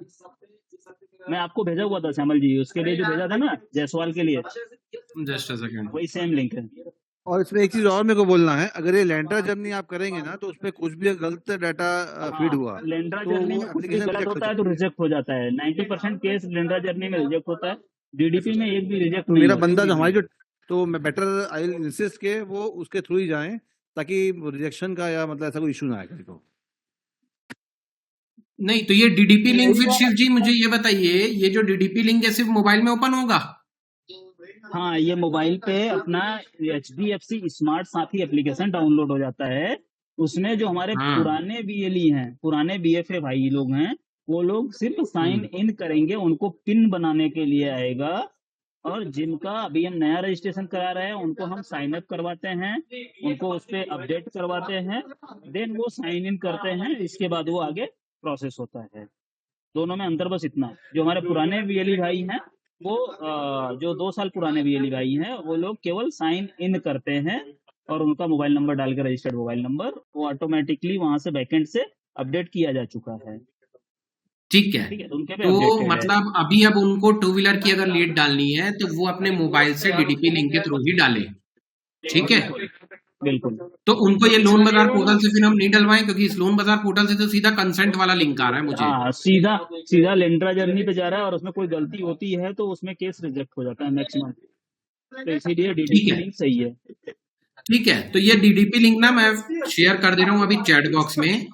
मैं आपको भेजा हुआ था श्यामल जी, उसके लिए जो भेजा था ना जायसवाल के लिए, जस्ट अ सेकंड, वही सेम लिंक है। और इसमें एक चीज और मेरे को बोलना है, अगर ये लेंड्रा जर्नी आप करेंगे ना तो उसमें कुछ भी गलत डाटा फीड हुआ लेंड्रा तो जर्नी वो में कुछ भी application गलत reject हो होता है तो रिजेक्ट हो जाता है। 90% केस लेंड्रा जर्नी में रिजेक्ट होता है, DDP में एक भी रिजेक्ट तो नहीं मेरा होता। बंदा जो हमारी जो, तो मैं बेटर आई इंसिस्ट के वो उसके थ्रू ही जाएं ताकि रिजेक्शन का या मतलब ऐसा कोई इशू ना आए किसी को। नहीं तो ये DDP लिंक फिर शिव जी मुझे ये बताइए, ये जो DDP लिंक है सिर्फ मोबाइल में ओपन होगा? हाँ, ये मोबाइल पे अपना HDFC स्मार्ट साथी एप्लीकेशन डाउनलोड हो जाता है। उसमें जो हमारे पुराने BLE हैं, पुराने BFA भाई लोग हैं, वो लोग सिर्फ साइन इन करेंगे, उनको पिन बनाने के लिए आएगा। और जिनका अभी हम नया रजिस्ट्रेशन करा रहे हैं उनको हम साइन अप करवाते हैं, उनको उस पर अपडेट करवाते हैं, देन वो साइन इन करते हैं, इसके बाद वो आगे प्रोसेस होता है। दोनों में अंतर बस इतना है। जो हमारे पुराने VLE भाई हैं वो जो 2 साल पुराने VLE भाई हैं वो लोग केवल साइन इन करते हैं और उनका मोबाइल नंबर डालकर, रजिस्टर्ड मोबाइल नंबर, वो ऑटोमेटिकली वहां से बैकएंड से अपडेट किया जा चुका है। ठीक है, ठीक है, तो उनके पे तो अपडेटेड है। मतलब अभी अब उनको टू व्हीलर की अगर लीड डालनी है तो वो अपने मोबाइल से डीडीपी लिंक के थ्रू ही डाले, ठीक है। बिल्कुल तो उनको ये लोन बाजार पोर्टल से फिर हम नहीं डलवाएं, क्योंकि इस लोन बाजार पोर्टल से तो सीधा कंसेंट वाला लिंक आ रहा है मुझे। हाँ, सीधा सीधा लेंड्रा जर्नी पे जा रहा है, और उसमें कोई गलती होती है तो उसमें केस रिजेक्ट हो जाता है मैक्सिमम, तो इसीलिए ठीक डीडीपी है, लिंक सही है। ठीक है, तो ये डीडीपी लिंक ना मैं शेयर कर दे रहा हूँ अभी चैट बॉक्स में,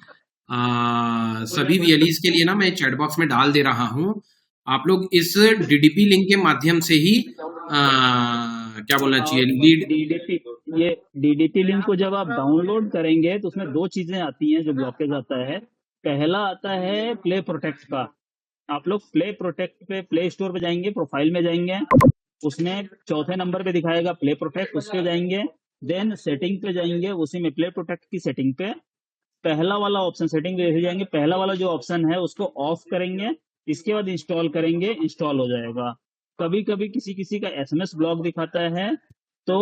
सभी वीएलईज के लिए ना मैं चैट बॉक्स में डाल दे रहा हूँ। आप लोग इस डीडीपी लिंक के माध्यम से ही क्या बोलना चाहिए, लीड डीडीपी, ये डीडीपी लिंक को जब आप डाउनलोड करेंगे तो उसमें दो चीजें आती हैं जो ब्लॉकेज आता है। पहला आता है प्ले प्रोटेक्ट का। आप लोग प्ले प्रोटेक्ट पे प्ले स्टोर पे जाएंगे, प्रोफाइल में जाएंगे, उसमें चौथे नंबर पे दिखाएगा प्ले प्रोटेक्ट, उस पे जाएंगे, देन सेटिंग पे जाएंगे, उसी में प्ले प्रोटेक्ट की सेटिंग पे पहला वाला ऑप्शन, सेटिंग पे जाएंगे, पहला वाला जो ऑप्शन है उसको ऑफ करेंगे, इसके बाद इंस्टॉल करेंगे, इंस्टॉल हो जाएगा। कभी कभी किसी किसी का एसएमएस ब्लॉक दिखाता है, तो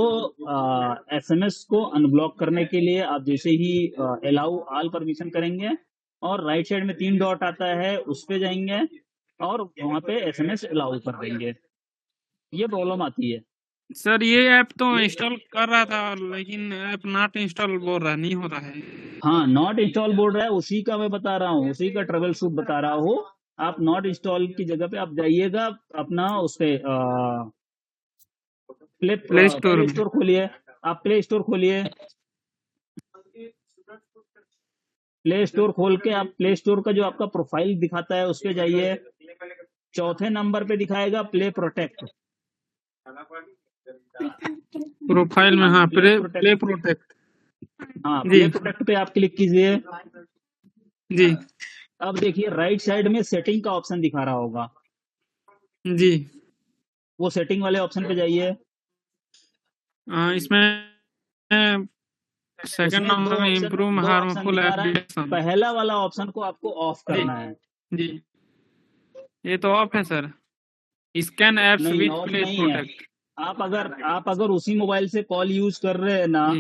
एसएमएस को अनब्लॉक करने के लिए आप जैसे ही अलाउ ऑल परमिशन करेंगे और राइट साइड में 3 डॉट आता है उस पे जाएंगे और वहां पे एसएमएस अलाउ कर देंगे। ये प्रॉब्लम आती है। सर ये ऐप तो इंस्टॉल कर रहा था, लेकिन ऐप नॉट इंस्टॉल बोल रहा, नहीं हो रहा है। हाँ, नॉट इंस्टॉल बोल रहा है, उसी का मैं बता रहा हूँ, उसी का ट्रबल शूट बता रहा हूँ। आप नॉट इंस्टॉल की जगह पे आप जाइएगा अपना उस पे प्ले स्टोर खोलिए, आप प्ले स्टोर खोलिए, प्ले स्टोर खोल के आप प्ले स्टोर का जो आपका प्रोफाइल दिखाता है उस पे जाइए, चौथे नंबर पे दिखाएगा प्ले प्रोटेक्ट। प्रोफाइल में हाँ प्ले प्रोटेक्ट, हाँ प्ले प्रोटेक्ट पे आप क्लिक कीजिए जी। अब देखिए राइट साइड में सेटिंग का ऑप्शन दिखा रहा होगा जी, वो सेटिंग वाले ऑप्शन पे जाइए। इसमें सेकंड नंबर में इम्प्रूव हार्मफुल एप्लीकेशन, पहला वाला ऑप्शन को आपको ऑफ करना है। जी ये तो ऑफ है sir, scan apps with play protect. आप अगर उसी मोबाइल से कॉल यूज कर रहे हैं ना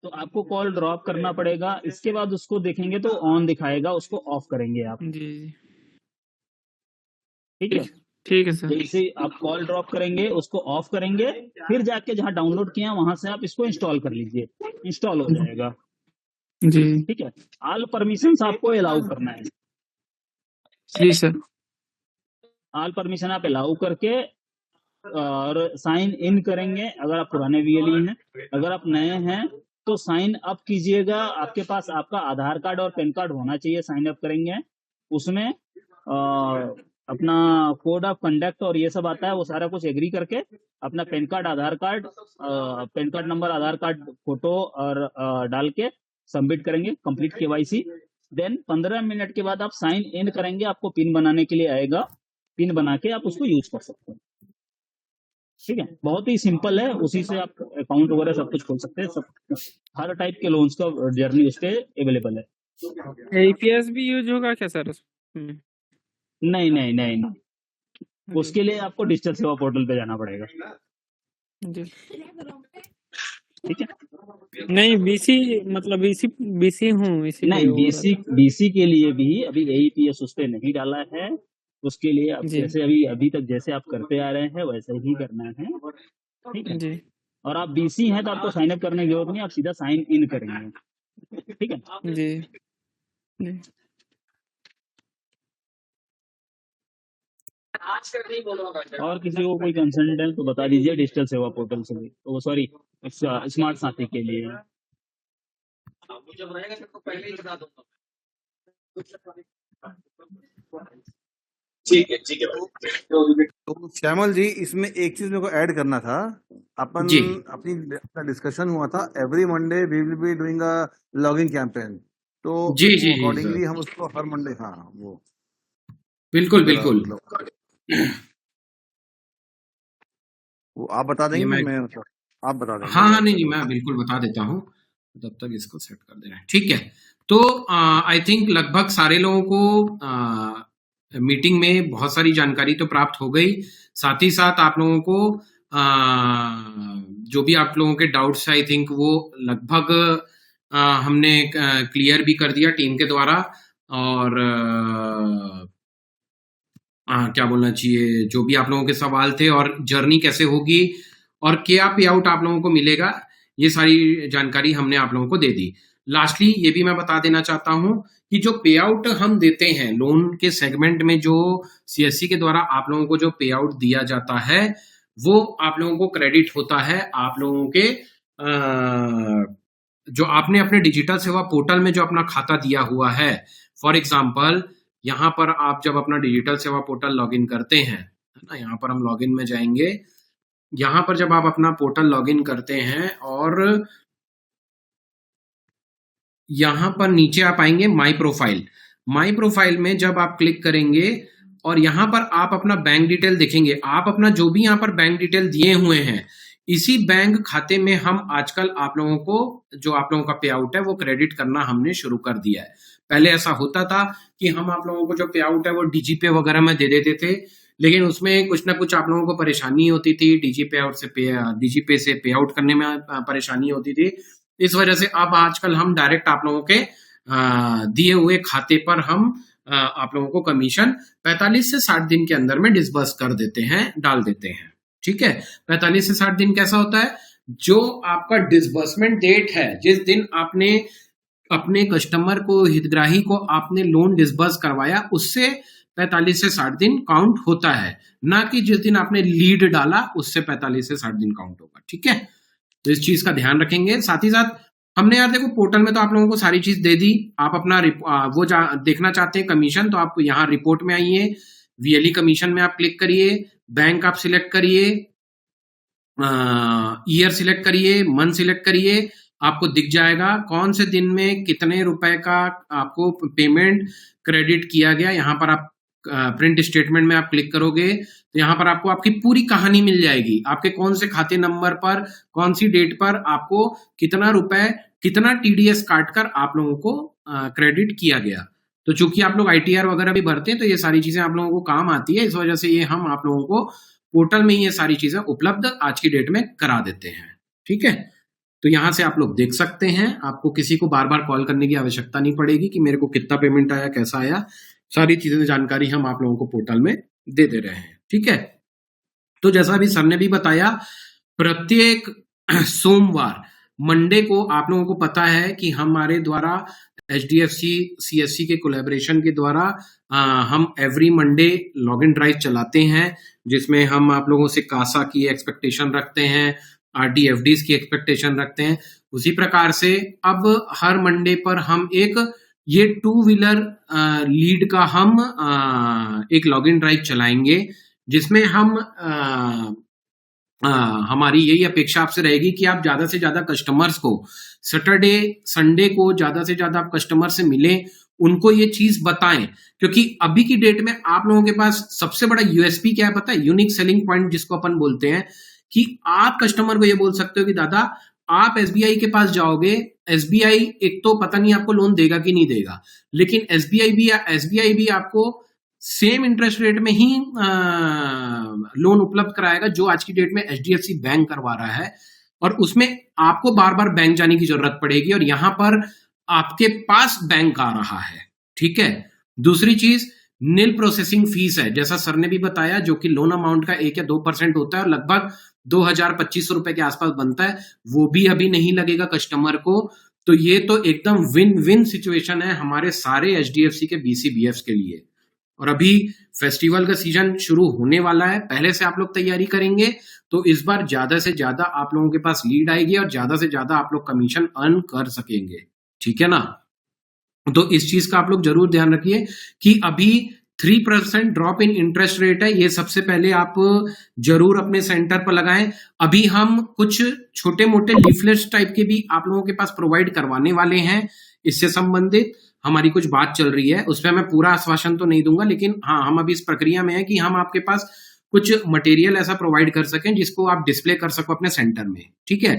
तो आपको कॉल ड्रॉप करना पड़ेगा, इसके बाद उसको देखेंगे तो ऑन दिखाएगा, उसको ऑफ करेंगे आप। जी ठीक है, ठीक है सर। जैसे आप कॉल ड्रॉप करेंगे उसको ऑफ करेंगे, फिर जाके जहां डाउनलोड किया वहां से आप इसको इंस्टॉल कर लीजिए, इंस्टॉल हो जाएगा। जी ठीक है, ऑल परमिशंस आपको अलाउ करना है। जी सर, ऑल परमिशन आप अलाउ करके और साइन इन करेंगे अगर आप पुराने वीएलई हैं। अगर आप नए हैं तो साइन अप कीजिएगा, आपके पास आपका आधार कार्ड और पैन कार्ड होना चाहिए, साइन अप करेंगे, उसमें अपना कोड ऑफ कंडक्ट और ये सब आता है, वो सारा कुछ एग्री करके अपना पैन कार्ड, आधार कार्ड, पैन कार्ड नंबर, आधार कार्ड फोटो और डाल के सबमिट करेंगे, कंप्लीट केवाईसी। देन 15 मिनट के बाद आप साइन इन करेंगे, आपको पिन बनाने के लिए आएगा, पिन बना के आप उसको यूज कर सकते हैं। ठीक है, बहुत ही सिंपल है, उसी से आप अकाउंट वगैरह सब कुछ खोल सकते हैं, सब हर टाइप के लोन्स का जर्नी उस पर अवेलेबल है। एपीएस भी यूज होगा क्या सर उसमें? नहीं नहीं नहीं नहीं, उसके लिए आपको डिजिटल सेवा पोर्टल पे जाना पड़ेगा। जी ठीक है, नहीं बीसी मतलब बीसी हूँ इसी नहीं बीसी के लिए भी अभी एईपीएस उस पे नहीं डाला है, उसके लिए आप जैसे अभी तक जैसे आप करते आ रहे हैं वैसे ही करना है। ठीक है जी, और आप बीसी हैं तो आपको साइन अप करने की जरूरत नहीं, आप सीधा साइन इन करेंगे। ठीक है जी जी। और किसी को कोई कंसर्न है तो बता दीजिए, डिजिटल सेवा पोर्टल से भी, तो सॉरी स्मार्ट साथी के लिए। जब रहेगा तो पहले ही बता दूंगा। ठीक है तो श्यामल जी, इसमें एक चीज मेरे को ऐड करना था। अपन अपना डिस्कशन हुआ था, every Monday we will be doing a logging campaign, तो अकॉर्डिंगली हम उसको हर मंडे, हाँ वो बिल्कुल बिल्कुल वो आप बता देंगे, मैं आप बता देंगे। हाँ नहीं मैं बिल्कुल बता देता हूँ, तब तक इसको सेट कर दे रहे हैं। ठीक है, तो आई थिंक लगभग सारे लोगों को मीटिंग में बहुत सारी जानकारी तो प्राप्त हो गई, साथ ही साथ आप लोगों को जो भी आप लोगों के डाउट्स आई थिंक वो लगभग हमने क्लियर भी कर दिया टीम के द्वारा। और क्या बोलना चाहिए, जो भी आप लोगों के सवाल थे और जर्नी कैसे होगी और क्या पे आउट आप लोगों को मिलेगा, ये सारी जानकारी हमने आप लोगों को दे दी। लास्टली ये भी मैं बता देना चाहता हूं कि जो पे आउट हम देते हैं लोन के सेगमेंट में, जो सीएससी के द्वारा आप लोगों को जो पे आउट दिया जाता है वो आप लोगों को क्रेडिट होता है आप लोगों के जो आपने अपने डिजिटल सेवा पोर्टल में जो अपना खाता दिया हुआ है। फॉर एग्जाम्पल यहाँ पर आप जब अपना डिजिटल सेवा पोर्टल लॉगिन करते हैं, है ना, यहाँ पर हम लॉगिन में जाएंगे। यहाँ पर जब आप अपना पोर्टल लॉगिन करते हैं और यहाँ पर नीचे आप आएंगे माई प्रोफाइल। माई प्रोफाइल में जब आप क्लिक करेंगे और यहाँ पर आप अपना बैंक डिटेल देखेंगे, आप अपना जो भी यहाँ पर बैंक डिटेल दिए हुए हैं इसी बैंक खाते में हम आजकल आप लोगों को जो आप लोगों का पे आउट है वो क्रेडिट करना हमने शुरू कर दिया है। पहले ऐसा होता था कि हम आप लोगों को जो पे आउट है वो डीजीपे वगैरह में दे देते थे, लेकिन उसमें कुछ ना कुछ आप लोगों को परेशानी होती थी, डीजीपे से पे आउट करने में परेशानी होती थी। इस वजह से अब आजकल हम डायरेक्ट आप लोगों के दिए हुए खाते पर हम आप लोगों को कमीशन 45 से 60 दिन के अंदर में डिसबर्स कर देते हैं, डाल देते हैं। ठीक है, 45 से 60 दिन कैसा होता है, जो आपका डिसबर्समेंट डेट है, जिस दिन आपने अपने कस्टमर को, हितग्राही को आपने लोन डिसबर्स करवाया, उससे 45 से 60 दिन काउंट होता है, ना कि जिस दिन आपने लीड डाला उससे 45 से 60 दिन काउंट होगा। ठीक है, तो इस चीज का ध्यान रखेंगे। साथ ही साथ हमने यार देखो पोर्टल में तो आप लोगों को सारी चीज दे दी। आप अपना वो देखना चाहते हैं कमीशन, तो आप यहाँ रिपोर्ट में आइए, वीएलई कमीशन में आप क्लिक करिए, बैंक आप सिलेक्ट करिए, ईयर सिलेक्ट करिए, मंथ सिलेक्ट करिए, आपको दिख जाएगा कौन से दिन में कितने रुपए का आपको पेमेंट क्रेडिट किया गया। यहाँ पर आप प्रिंट स्टेटमेंट में आप क्लिक करोगे तो यहाँ पर आपको आपकी पूरी कहानी मिल जाएगी, आपके कौन से खाते नंबर पर कौन सी डेट पर आपको कितना रुपए कितना टीडीएस काट कर आप लोगों को क्रेडिट किया गया। तो चूंकि आप लोग आईटीआर वगैरह भी भरते हैं तो ये सारी चीजें आप लोगों को काम आती है, इस वजह से ये हम आप लोगों को पोर्टल में ये सारी चीजें उपलब्ध आज की डेट में करा देते हैं। ठीक है, तो यहाँ से आप लोग देख सकते हैं, आपको किसी को बार बार कॉल करने की आवश्यकता नहीं पड़ेगी कि मेरे को कितना पेमेंट आया, कैसा आया, सारी चीजें जानकारी हम आप लोगों को पोर्टल में दे दे रहे हैं। ठीक है, तो जैसा अभी सर ने भी बताया, प्रत्येक सोमवार मंडे को आप लोगों को पता है कि हमारे द्वारा एचडीएफसी सीएससी के कोलैबोरेशन के द्वारा हम एवरी मंडे लॉगिन ड्राइव चलाते हैं, जिसमें हम आप लोगों से कासा की एक्सपेक्टेशन रखते हैं, आरडी एफडीज की एक्सपेक्टेशन रखते हैं। उसी प्रकार से अब हर मंडे पर हम एक ये 2 व्हीलर लीड का हम एक लॉगिन ड्राइव चलाएंगे, जिसमें हम हमारी यही अपेक्षा आपसे रहेगी कि आप ज्यादा से ज्यादा कस्टमर्स को सैटरडे संडे को ज्यादा से ज्यादा आप कस्टमर से मिलें, उनको ये चीज बताएं, क्योंकि अभी की डेट में आप लोगों के पास सबसे बड़ा यूएसपी क्या है पता है, यूनिक सेलिंग पॉइंट जिसको अपन बोलते हैं, कि आप कस्टमर को ये बोल सकते हो कि दादा आप एसबीआई के पास जाओगे, एसबीआई एक तो पता नहीं आपको लोन देगा कि नहीं देगा, लेकिन एसबीआई भी आपको सेम इंटरेस्ट रेट में ही लोन उपलब्ध कराएगा जो आज की डेट में एचडीएफसी बैंक करवा रहा है, और उसमें आपको बार बार बैंक जाने की जरूरत पड़ेगी और यहां पर आपके पास बैंक आ रहा है। ठीक है, दूसरी चीज नील प्रोसेसिंग फीस है, जैसा सर ने भी बताया, जो कि लोन अमाउंट का 1 या 2% होता है और लगभग 2000-2500 रुपए के आसपास बनता है, वो भी अभी नहीं लगेगा कस्टमर को। तो ये तो एकदम विन विन सिचुएशन है हमारे सारे एचडीएफसी के बीसीबीएफ के लिए। और अभी फेस्टिवल का सीजन शुरू होने वाला है, पहले से आप लोग तैयारी करेंगे तो इस बार ज्यादा से ज्यादा आप लोगों के पास लीड आएगी और ज्यादा से ज्यादा आप लोग कमीशन अर्न कर सकेंगे। ठीक है ना, तो इस चीज का आप लोग जरूर ध्यान रखिए कि अभी 3% ड्रॉप इन इंटरेस्ट रेट है, ये सबसे पहले आप जरूर अपने सेंटर पर लगाएं। अभी हम कुछ छोटे मोटे लीफलेट्स टाइप के भी आप लोगों के पास प्रोवाइड करवाने वाले हैं, इससे संबंधित हमारी कुछ बात चल रही है, उस पर मैं पूरा आश्वासन तो नहीं दूंगा, लेकिन हाँ हम अभी इस प्रक्रिया में है कि हम आपके पास कुछ मटेरियल ऐसा प्रोवाइड कर सकें जिसको आप डिस्प्ले कर सको अपने सेंटर में। ठीक है,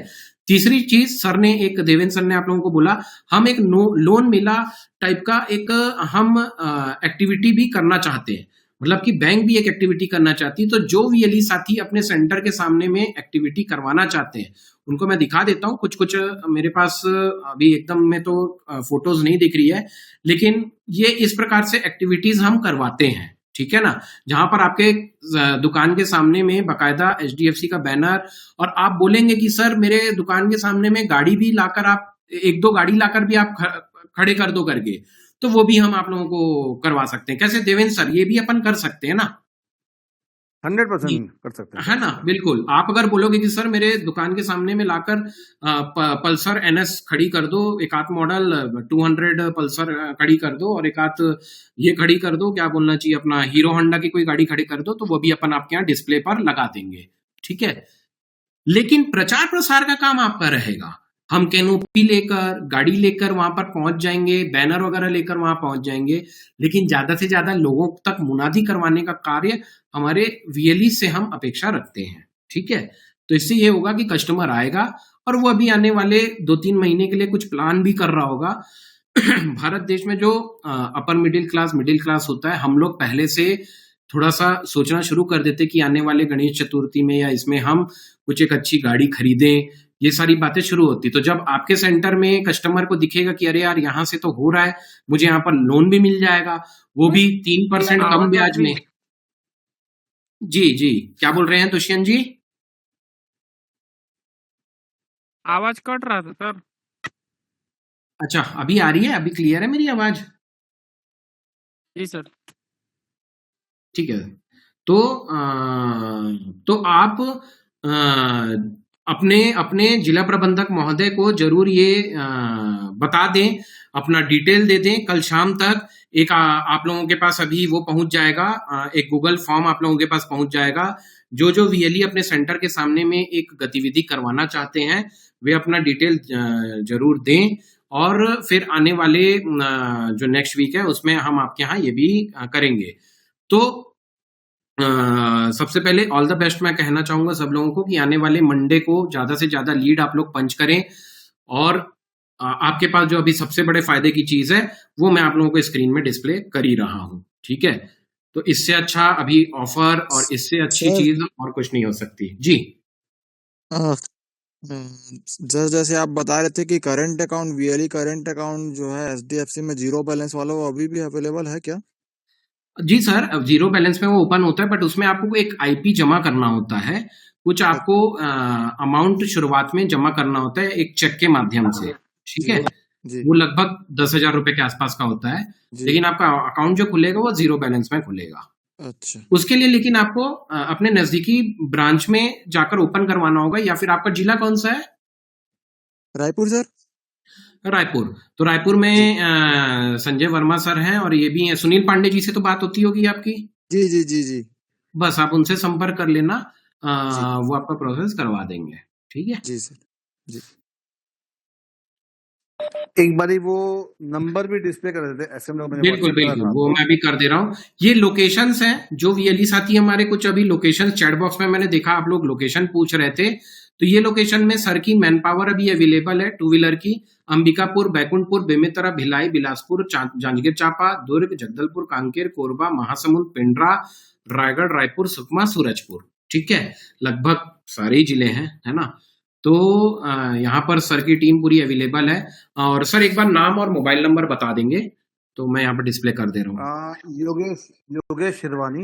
तीसरी चीज सर ने देवेंद्र सर ने आप लोगों को बोला, हम एक लोन मेला टाइप का एक हम एक्टिविटी भी करना चाहते हैं। मतलब कि बैंक भी एक एक्टिविटी करना चाहती है। तो जो वीएलई साथी अपने सेंटर के सामने में एक्टिविटी करवाना चाहते हैं उनको मैं दिखा देता हूँ। कुछ मेरे पास अभी एकदम में तो फोटोज नहीं दिख रही है, लेकिन ये इस प्रकार से एक्टिविटीज हम करवाते हैं, ठीक है ना, जहां पर आपके दुकान के सामने में बकायदा एचडीएफसी का बैनर, और आप बोलेंगे कि सर मेरे दुकान के सामने में गाड़ी भी लाकर आप 1-2 गाड़ी लाकर भी आप खड़े कर दो करके, तो वो भी हम आप लोगों को करवा सकते हैं। कैसे देवेंद्र सर, ये भी अपन कर सकते हैं ना? 100% कर सकते हैं, है ना, बिल्कुल। आप अगर बोलोगे कि सर मेरे दुकान के सामने में लाकर पल्सर एनएस खड़ी कर दो, एक आध मॉडल 200 पल्सर खड़ी कर दो, और एक आध ये खड़ी कर दो, क्या बोलना चाहिए, अपना हीरो होंडा की कोई गाड़ी खड़ी कर दो, तो वो भी अपन आपके यहाँ डिस्प्ले पर लगा देंगे, ठीक है। लेकिन प्रचार प्रसार का काम आपका रहेगा। हम कैनोपी लेकर, गाड़ी लेकर वहां पर पहुंच जाएंगे, बैनर वगैरह लेकर वहां पहुंच जाएंगे, लेकिन ज्यादा से ज्यादा लोगों तक मुनादी करवाने का कार्य हमारे वीएलई से हम अपेक्षा रखते हैं, ठीक है। तो इससे ये होगा कि कस्टमर आएगा और वो अभी आने वाले 2-3 महीने के लिए कुछ प्लान भी कर रहा होगा। भारत देश में जो अपर मिडिल क्लास होता है, हम लोग पहले से थोड़ा सा सोचना शुरू कर देते कि आने वाले गणेश चतुर्थी में या इसमें हम कुछ एक अच्छी गाड़ी खरीदें, ये सारी बातें शुरू होती। तो जब आपके सेंटर में कस्टमर को दिखेगा कि अरे यार यहाँ से तो हो रहा है, मुझे यहाँ पर लोन भी मिल जाएगा, वो भी 3% कम ब्याज में। जी क्या बोल रहे हैं दुष्यंत जी? आवाज कट रहा था सर। अच्छा, अभी आ रही है? अभी क्लियर है मेरी आवाज? जी सर। ठीक है। तो आप अपने जिला प्रबंधक महोदय को जरूर ये बता दें, अपना डिटेल दे दें। कल शाम तक एक आप लोगों के पास अभी वो पहुंच जाएगा, एक गूगल फॉर्म आप लोगों के पास पहुंच जाएगा। जो वीएलई अपने सेंटर के सामने में एक गतिविधि करवाना चाहते हैं वे अपना डिटेल जरूर दें, और फिर आने वाले जो नेक्स्ट वीक है उसमें हम आपके यहाँ ये भी करेंगे। तो सबसे पहले ऑल द बेस्ट मैं कहना चाहूंगा सब लोगों को कि आने वाले मंडे को ज्यादा से ज्यादा लीड आप लोग पंच करें, और आपके पास जो अभी सबसे बड़े फायदे की चीज है वो मैं आप लोगों को स्क्रीन में डिस्प्ले कर ही रहा हूं, ठीक है। तो इससे अच्छा अभी ऑफर और इससे अच्छी चीज और कुछ नहीं हो सकती। जी जैसे आप बता रहे थे कि current account, VLE current account जो है एचडीएफसी में 0 बैलेंस वाला, वो अभी भी अवेलेबल है क्या? जी सर, 0 बैलेंस में वो ओपन होता है, बट उसमें आपको एक आईपी जमा करना होता है, कुछ आपको अमाउंट शुरुआत में जमा करना होता है एक चेक के माध्यम से, ठीक है। वो लगभग 10,000 रुपए के आसपास का होता है, लेकिन आपका अकाउंट जो खुलेगा वो 0 बैलेंस में खुलेगा। अच्छा, उसके उसके लिए लेकिन आपको अपने नजदीकी ब्रांच में जाकर ओपन करवाना होगा, या फिर आपका जिला कौन सा है? रायपुर सर। रायपुर। तो रायपुर में संजय वर्मा सर हैं, और ये भी हैं, सुनील पांडे जी से तो बात होती होगी आपकी। जी जी जी जी, बस आप उनसे संपर्क कर लेना, वो आपका प्रोसेस करवा देंगे, ठीक है। जी सर जी। एक बारी वो नंबर भी डिस्प्ले कर देते एसएम लोग, बिल्कुल बिल्कुल, वो मैं भी कर दे रहा हूँ। ये लोकेशंस हैं जो वीएलई साथी हमारे, कुछ अभी लोकेशन चैट बॉक्स में मैंने देखा आप लोग लोकेशन पूछ रहे थे, तो ये लोकेशन में सर की मैन पावर अभी अवेलेबल है 2 व्हीलर की। अंबिकापुर, बैकुंठपुर, बेमेतरा, भिलाई, बिलासपुर, जांजगीर चांपा, दुर्ग, जगदलपुर, कांकेर, कोरबा, महासमुंद, पिंडरा, रायगढ़, रायपुर, सुकमा, सूरजपुर, ठीक है। लगभग सारे जिले हैं, है ना। तो यहाँ पर सर की टीम पूरी अवेलेबल है। और सर एक बार नाम और मोबाइल नंबर बता देंगे तो मैं यहाँ पर डिस्प्ले कर दे रहा हूँ। योगेश शिरवानी।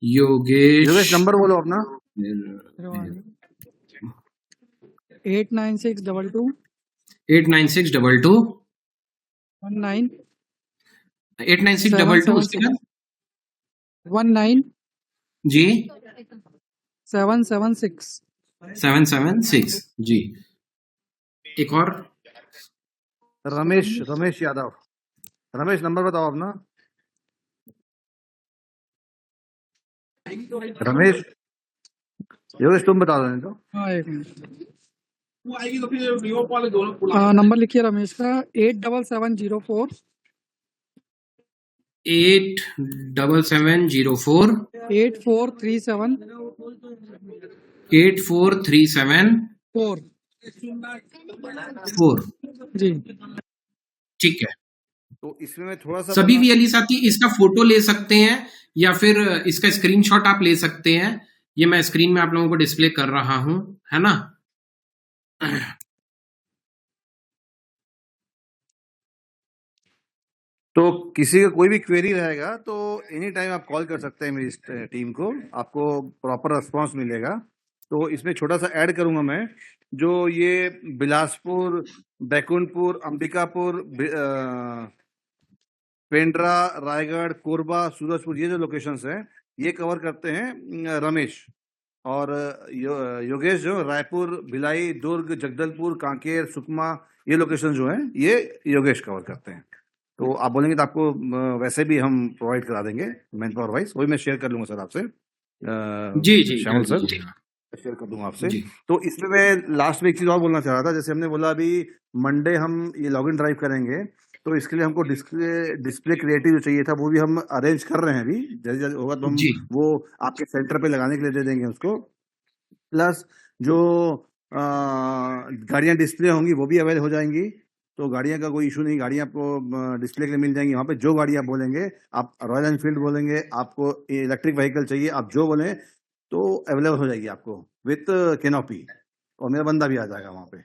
योगेश नंबर बोलो अपना। 89622 89622 19 89622 उसके बाद 19 जी 776 776 जी। एक और रमेश यादव। रमेश नंबर बताओ अपना। रमेश, योगेश तुम बता दो तो। हाँ, एक मिनट। नंबर लिखिए रमेश का 87704 87704 8437 8437 4 जी। ठीक है। तो इसमें मैं थोड़ा सा सभी वीएलई साथी इसका फोटो ले सकते हैं या फिर इसका स्क्रीनशॉट आप ले सकते हैं। ये मैं स्क्रीन में आप लोगों को डिस्प्ले कर रहा हूं, है ना। तो किसी का कोई भी क्वेरी रहेगा तो एनी टाइम आप कॉल कर सकते हैं मेरी टीम को, आपको प्रॉपर रिस्पांस मिलेगा। तो इसमें छोटा सा ऐड करूंगा मैं, जो ये बिलासपुर, बैकुंठपुर, अंबिकापुर, पेंड्रा, रायगढ़, कोरबा, सूरजपुर, ये जो लोकेशंस हैं ये कवर करते हैं रमेश। और योगेश जो रायपुर, भिलाई, दुर्ग, जगदलपुर, कांकेर, सुकमा, ये लोकेशन जो हैं ये योगेश कवर करते हैं। तो आप बोलेंगे तो आपको वैसे भी हम प्रोवाइड करा देंगे मैन पावर वाइज, वही मैं शेयर कर लूंगा सर आपसे। जी श्यामल सर शेयर कर दूंगा आपसे। तो इसमें मैं लास्ट में एक चीज और बोलना चाह रहा था, जैसे हमने बोला अभी मंडे हम ये लॉगिन ड्राइव करेंगे, तो इसके लिए हमको डिस्प्ले क्रिएटिव जो चाहिए था वो भी हम अरेंज कर रहे हैं। अभी जैसे जैसे होगा तो हम वो आपके सेंटर पे लगाने के लिए दे देंगे उसको। प्लस जो गाड़ियां डिस्प्ले होंगी वो भी अवेलेबल हो जाएंगी, तो गाड़ियां का कोई इशू नहीं, गाड़ियां आपको डिस्प्ले के लिए मिल जाएंगी वहाँ पे। जो गाड़ी आप बोलेंगे, आप रॉयल एनफील्ड बोलेंगे, आपको इलेक्ट्रिक व्हीकल चाहिए, आप जो बोलें तो अवेलेबल हो जाएगी आपको विथ कैनोपी, और मेरा बंदा भी आ जाएगा वहाँ पे।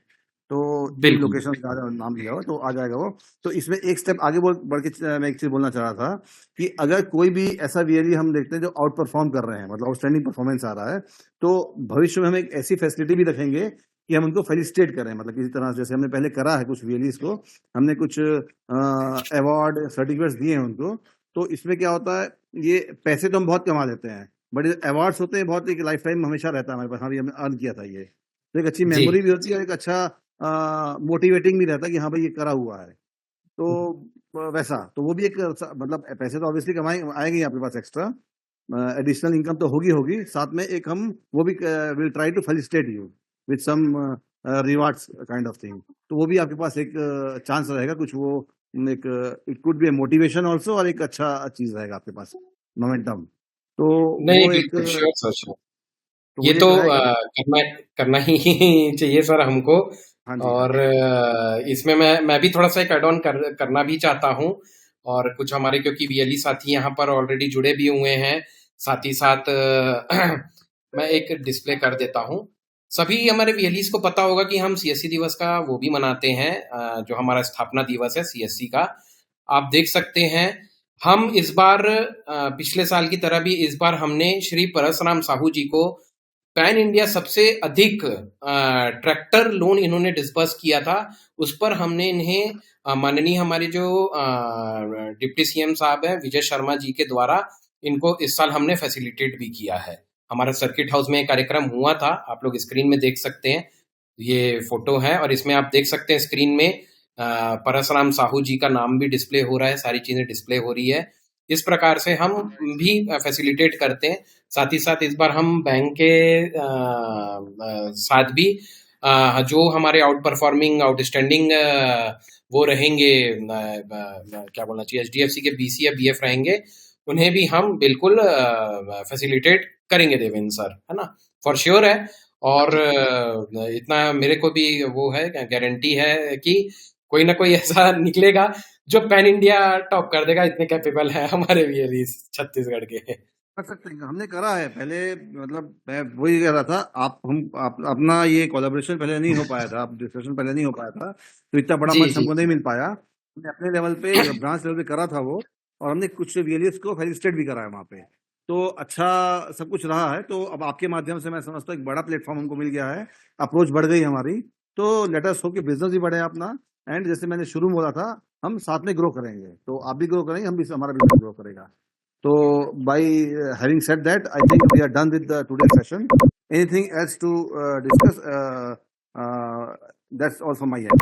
तो लोकेशन नाम लिया हो तो आ जाएगा वो। तो इसमें एक स्टेप आगे बढ़ के मैं एक चीज बोलना चाह रहा था कि अगर कोई भी ऐसा वीएलई हम देखते हैं जो आउट परफॉर्म कर रहे हैं, मतलब आउटस्टैंडिंग परफॉर्मेंस आ रहा है, तो भविष्य में हम एक ऐसी फैसिलिटी भी रखेंगे कि हम उनको फेलिसिटेट करें। मतलब किसी तरह जैसे हमने पहले करा है कुछ वीएलईज को, हमने कुछ अवार्ड सर्टिफिकेट्स दिए हैं उनको। तो इसमें क्या होता है, ये पैसे तो हम बहुत कमा लेते हैं, बट अवार्ड्स होते हैं बहुत, एक लाइफ टाइम हमेशा रहता है हमारे पास, हाँ हमने अर्न किया था ये। तो एक अच्छी मेमोरी भी होती है और एक अच्छा मोटिवेटिंग भी रहता है कि हाँ भाई ये करा हुआ है। तो वैसा तो वो भी एक मतलब पैसे तो ऑब्वियसली आएंगे आपके पास एक्स्ट्रा, एडिशनल इनकम तो होगी, साथ में एक हम वो भी will try to felicitate you with some rewards kind of thing. तो वो भी आपके पास एक चांस रहेगा कुछ, वो एक it could be a motivation also, और एक अच्छा चीज रहेगा आपके पास मोमेंटम। तो नहीं, वो एक तो ये तो करना ही चाहिए सर हमको। और इसमें मैं भी थोड़ा सा एक एड ऑन करना भी चाहता हूँ, और कुछ हमारे क्योंकि वीएलई साथी यहाँ पर ऑलरेडी जुड़े भी हुए हैं, साथ ही साथ मैं एक डिस्प्ले कर देता हूँ। सभी हमारे वीएलईस को पता होगा कि हम सीएससी दिवस का वो भी मनाते हैं, जो हमारा स्थापना दिवस है सीएससी का। आप देख सकते हैं हम इस बार पिछले साल की तरह भी इस बार हमने श्री परसराम साहू जी को पैन इंडिया सबसे अधिक ट्रैक्टर लोन इन्होंने डिस्बर्स किया था, उस पर हमने इन्हें माननीय हमारे जो डिप्टी सीएम साहब हैं विजय शर्मा जी के द्वारा इनको इस साल हमने फैसिलिटेट भी किया है। हमारा सर्किट हाउस में कार्यक्रम हुआ था, आप लोग स्क्रीन में देख सकते हैं, ये फोटो है, और इसमें आप देख सकते हैं स्क्रीन में परसराम साहू जी का नाम भी डिस्प्ले हो रहा है, सारी चीजें डिस्प्ले हो रही है। इस प्रकार से हम भी फैसिलिटेट करते हैं। साथ ही साथ इस बार हम बैंक के साथ भी जो हमारे आउट परफॉर्मिंग आउटस्टैंडिंग वो रहेंगे, क्या बोलना चाहिए, एचडीएफसी के बीसी या बीएफ रहेंगे, उन्हें भी हम बिल्कुल फैसिलिटेट करेंगे देवेंद्र सर, है ना, फॉर श्योर है। और इतना मेरे को भी वो है, गारंटी है कि कोई ना कोई ऐसा निकलेगा जो पैन इंडिया टॉप कर देगा, इतने कैपेबल है हमारे वीएलईस छत्तीसगढ़ के। कर सकते हैं, हमने करा है पहले, मतलब मैं वही कह रहा था, अपना ये कोलैबोरेशन पहले नहीं हो पाया था, डिस्कशन पहले नहीं हो पाया था, तो इतना बड़ा मंच हमको नहीं मिल पाया। हमने अपने लेवल पे ब्रांच लेवल पे करा था वो, और हमने कुछ वीएलईस को फेलिसिटेट भी करा है वहाँ पे, तो अच्छा सब कुछ रहा है। तो अब आपके माध्यम से मैं समझता हूँ एक बड़ा प्लेटफॉर्म हमको मिल गया है, अप्रोच बढ़ गई हमारी, तो लेट अस होप कि बिजनेस भी बढ़े अपना, एंड जैसे मैंने शुरू में बोला था हम साथ में ग्रो करेंगे, तो आप भी ग्रो करेंगे, हम भी, हमारा बिजनेस ग्रो करेगा। So by having said that, I think we are done with the today's session. Anything else to discuss? That's all from my end.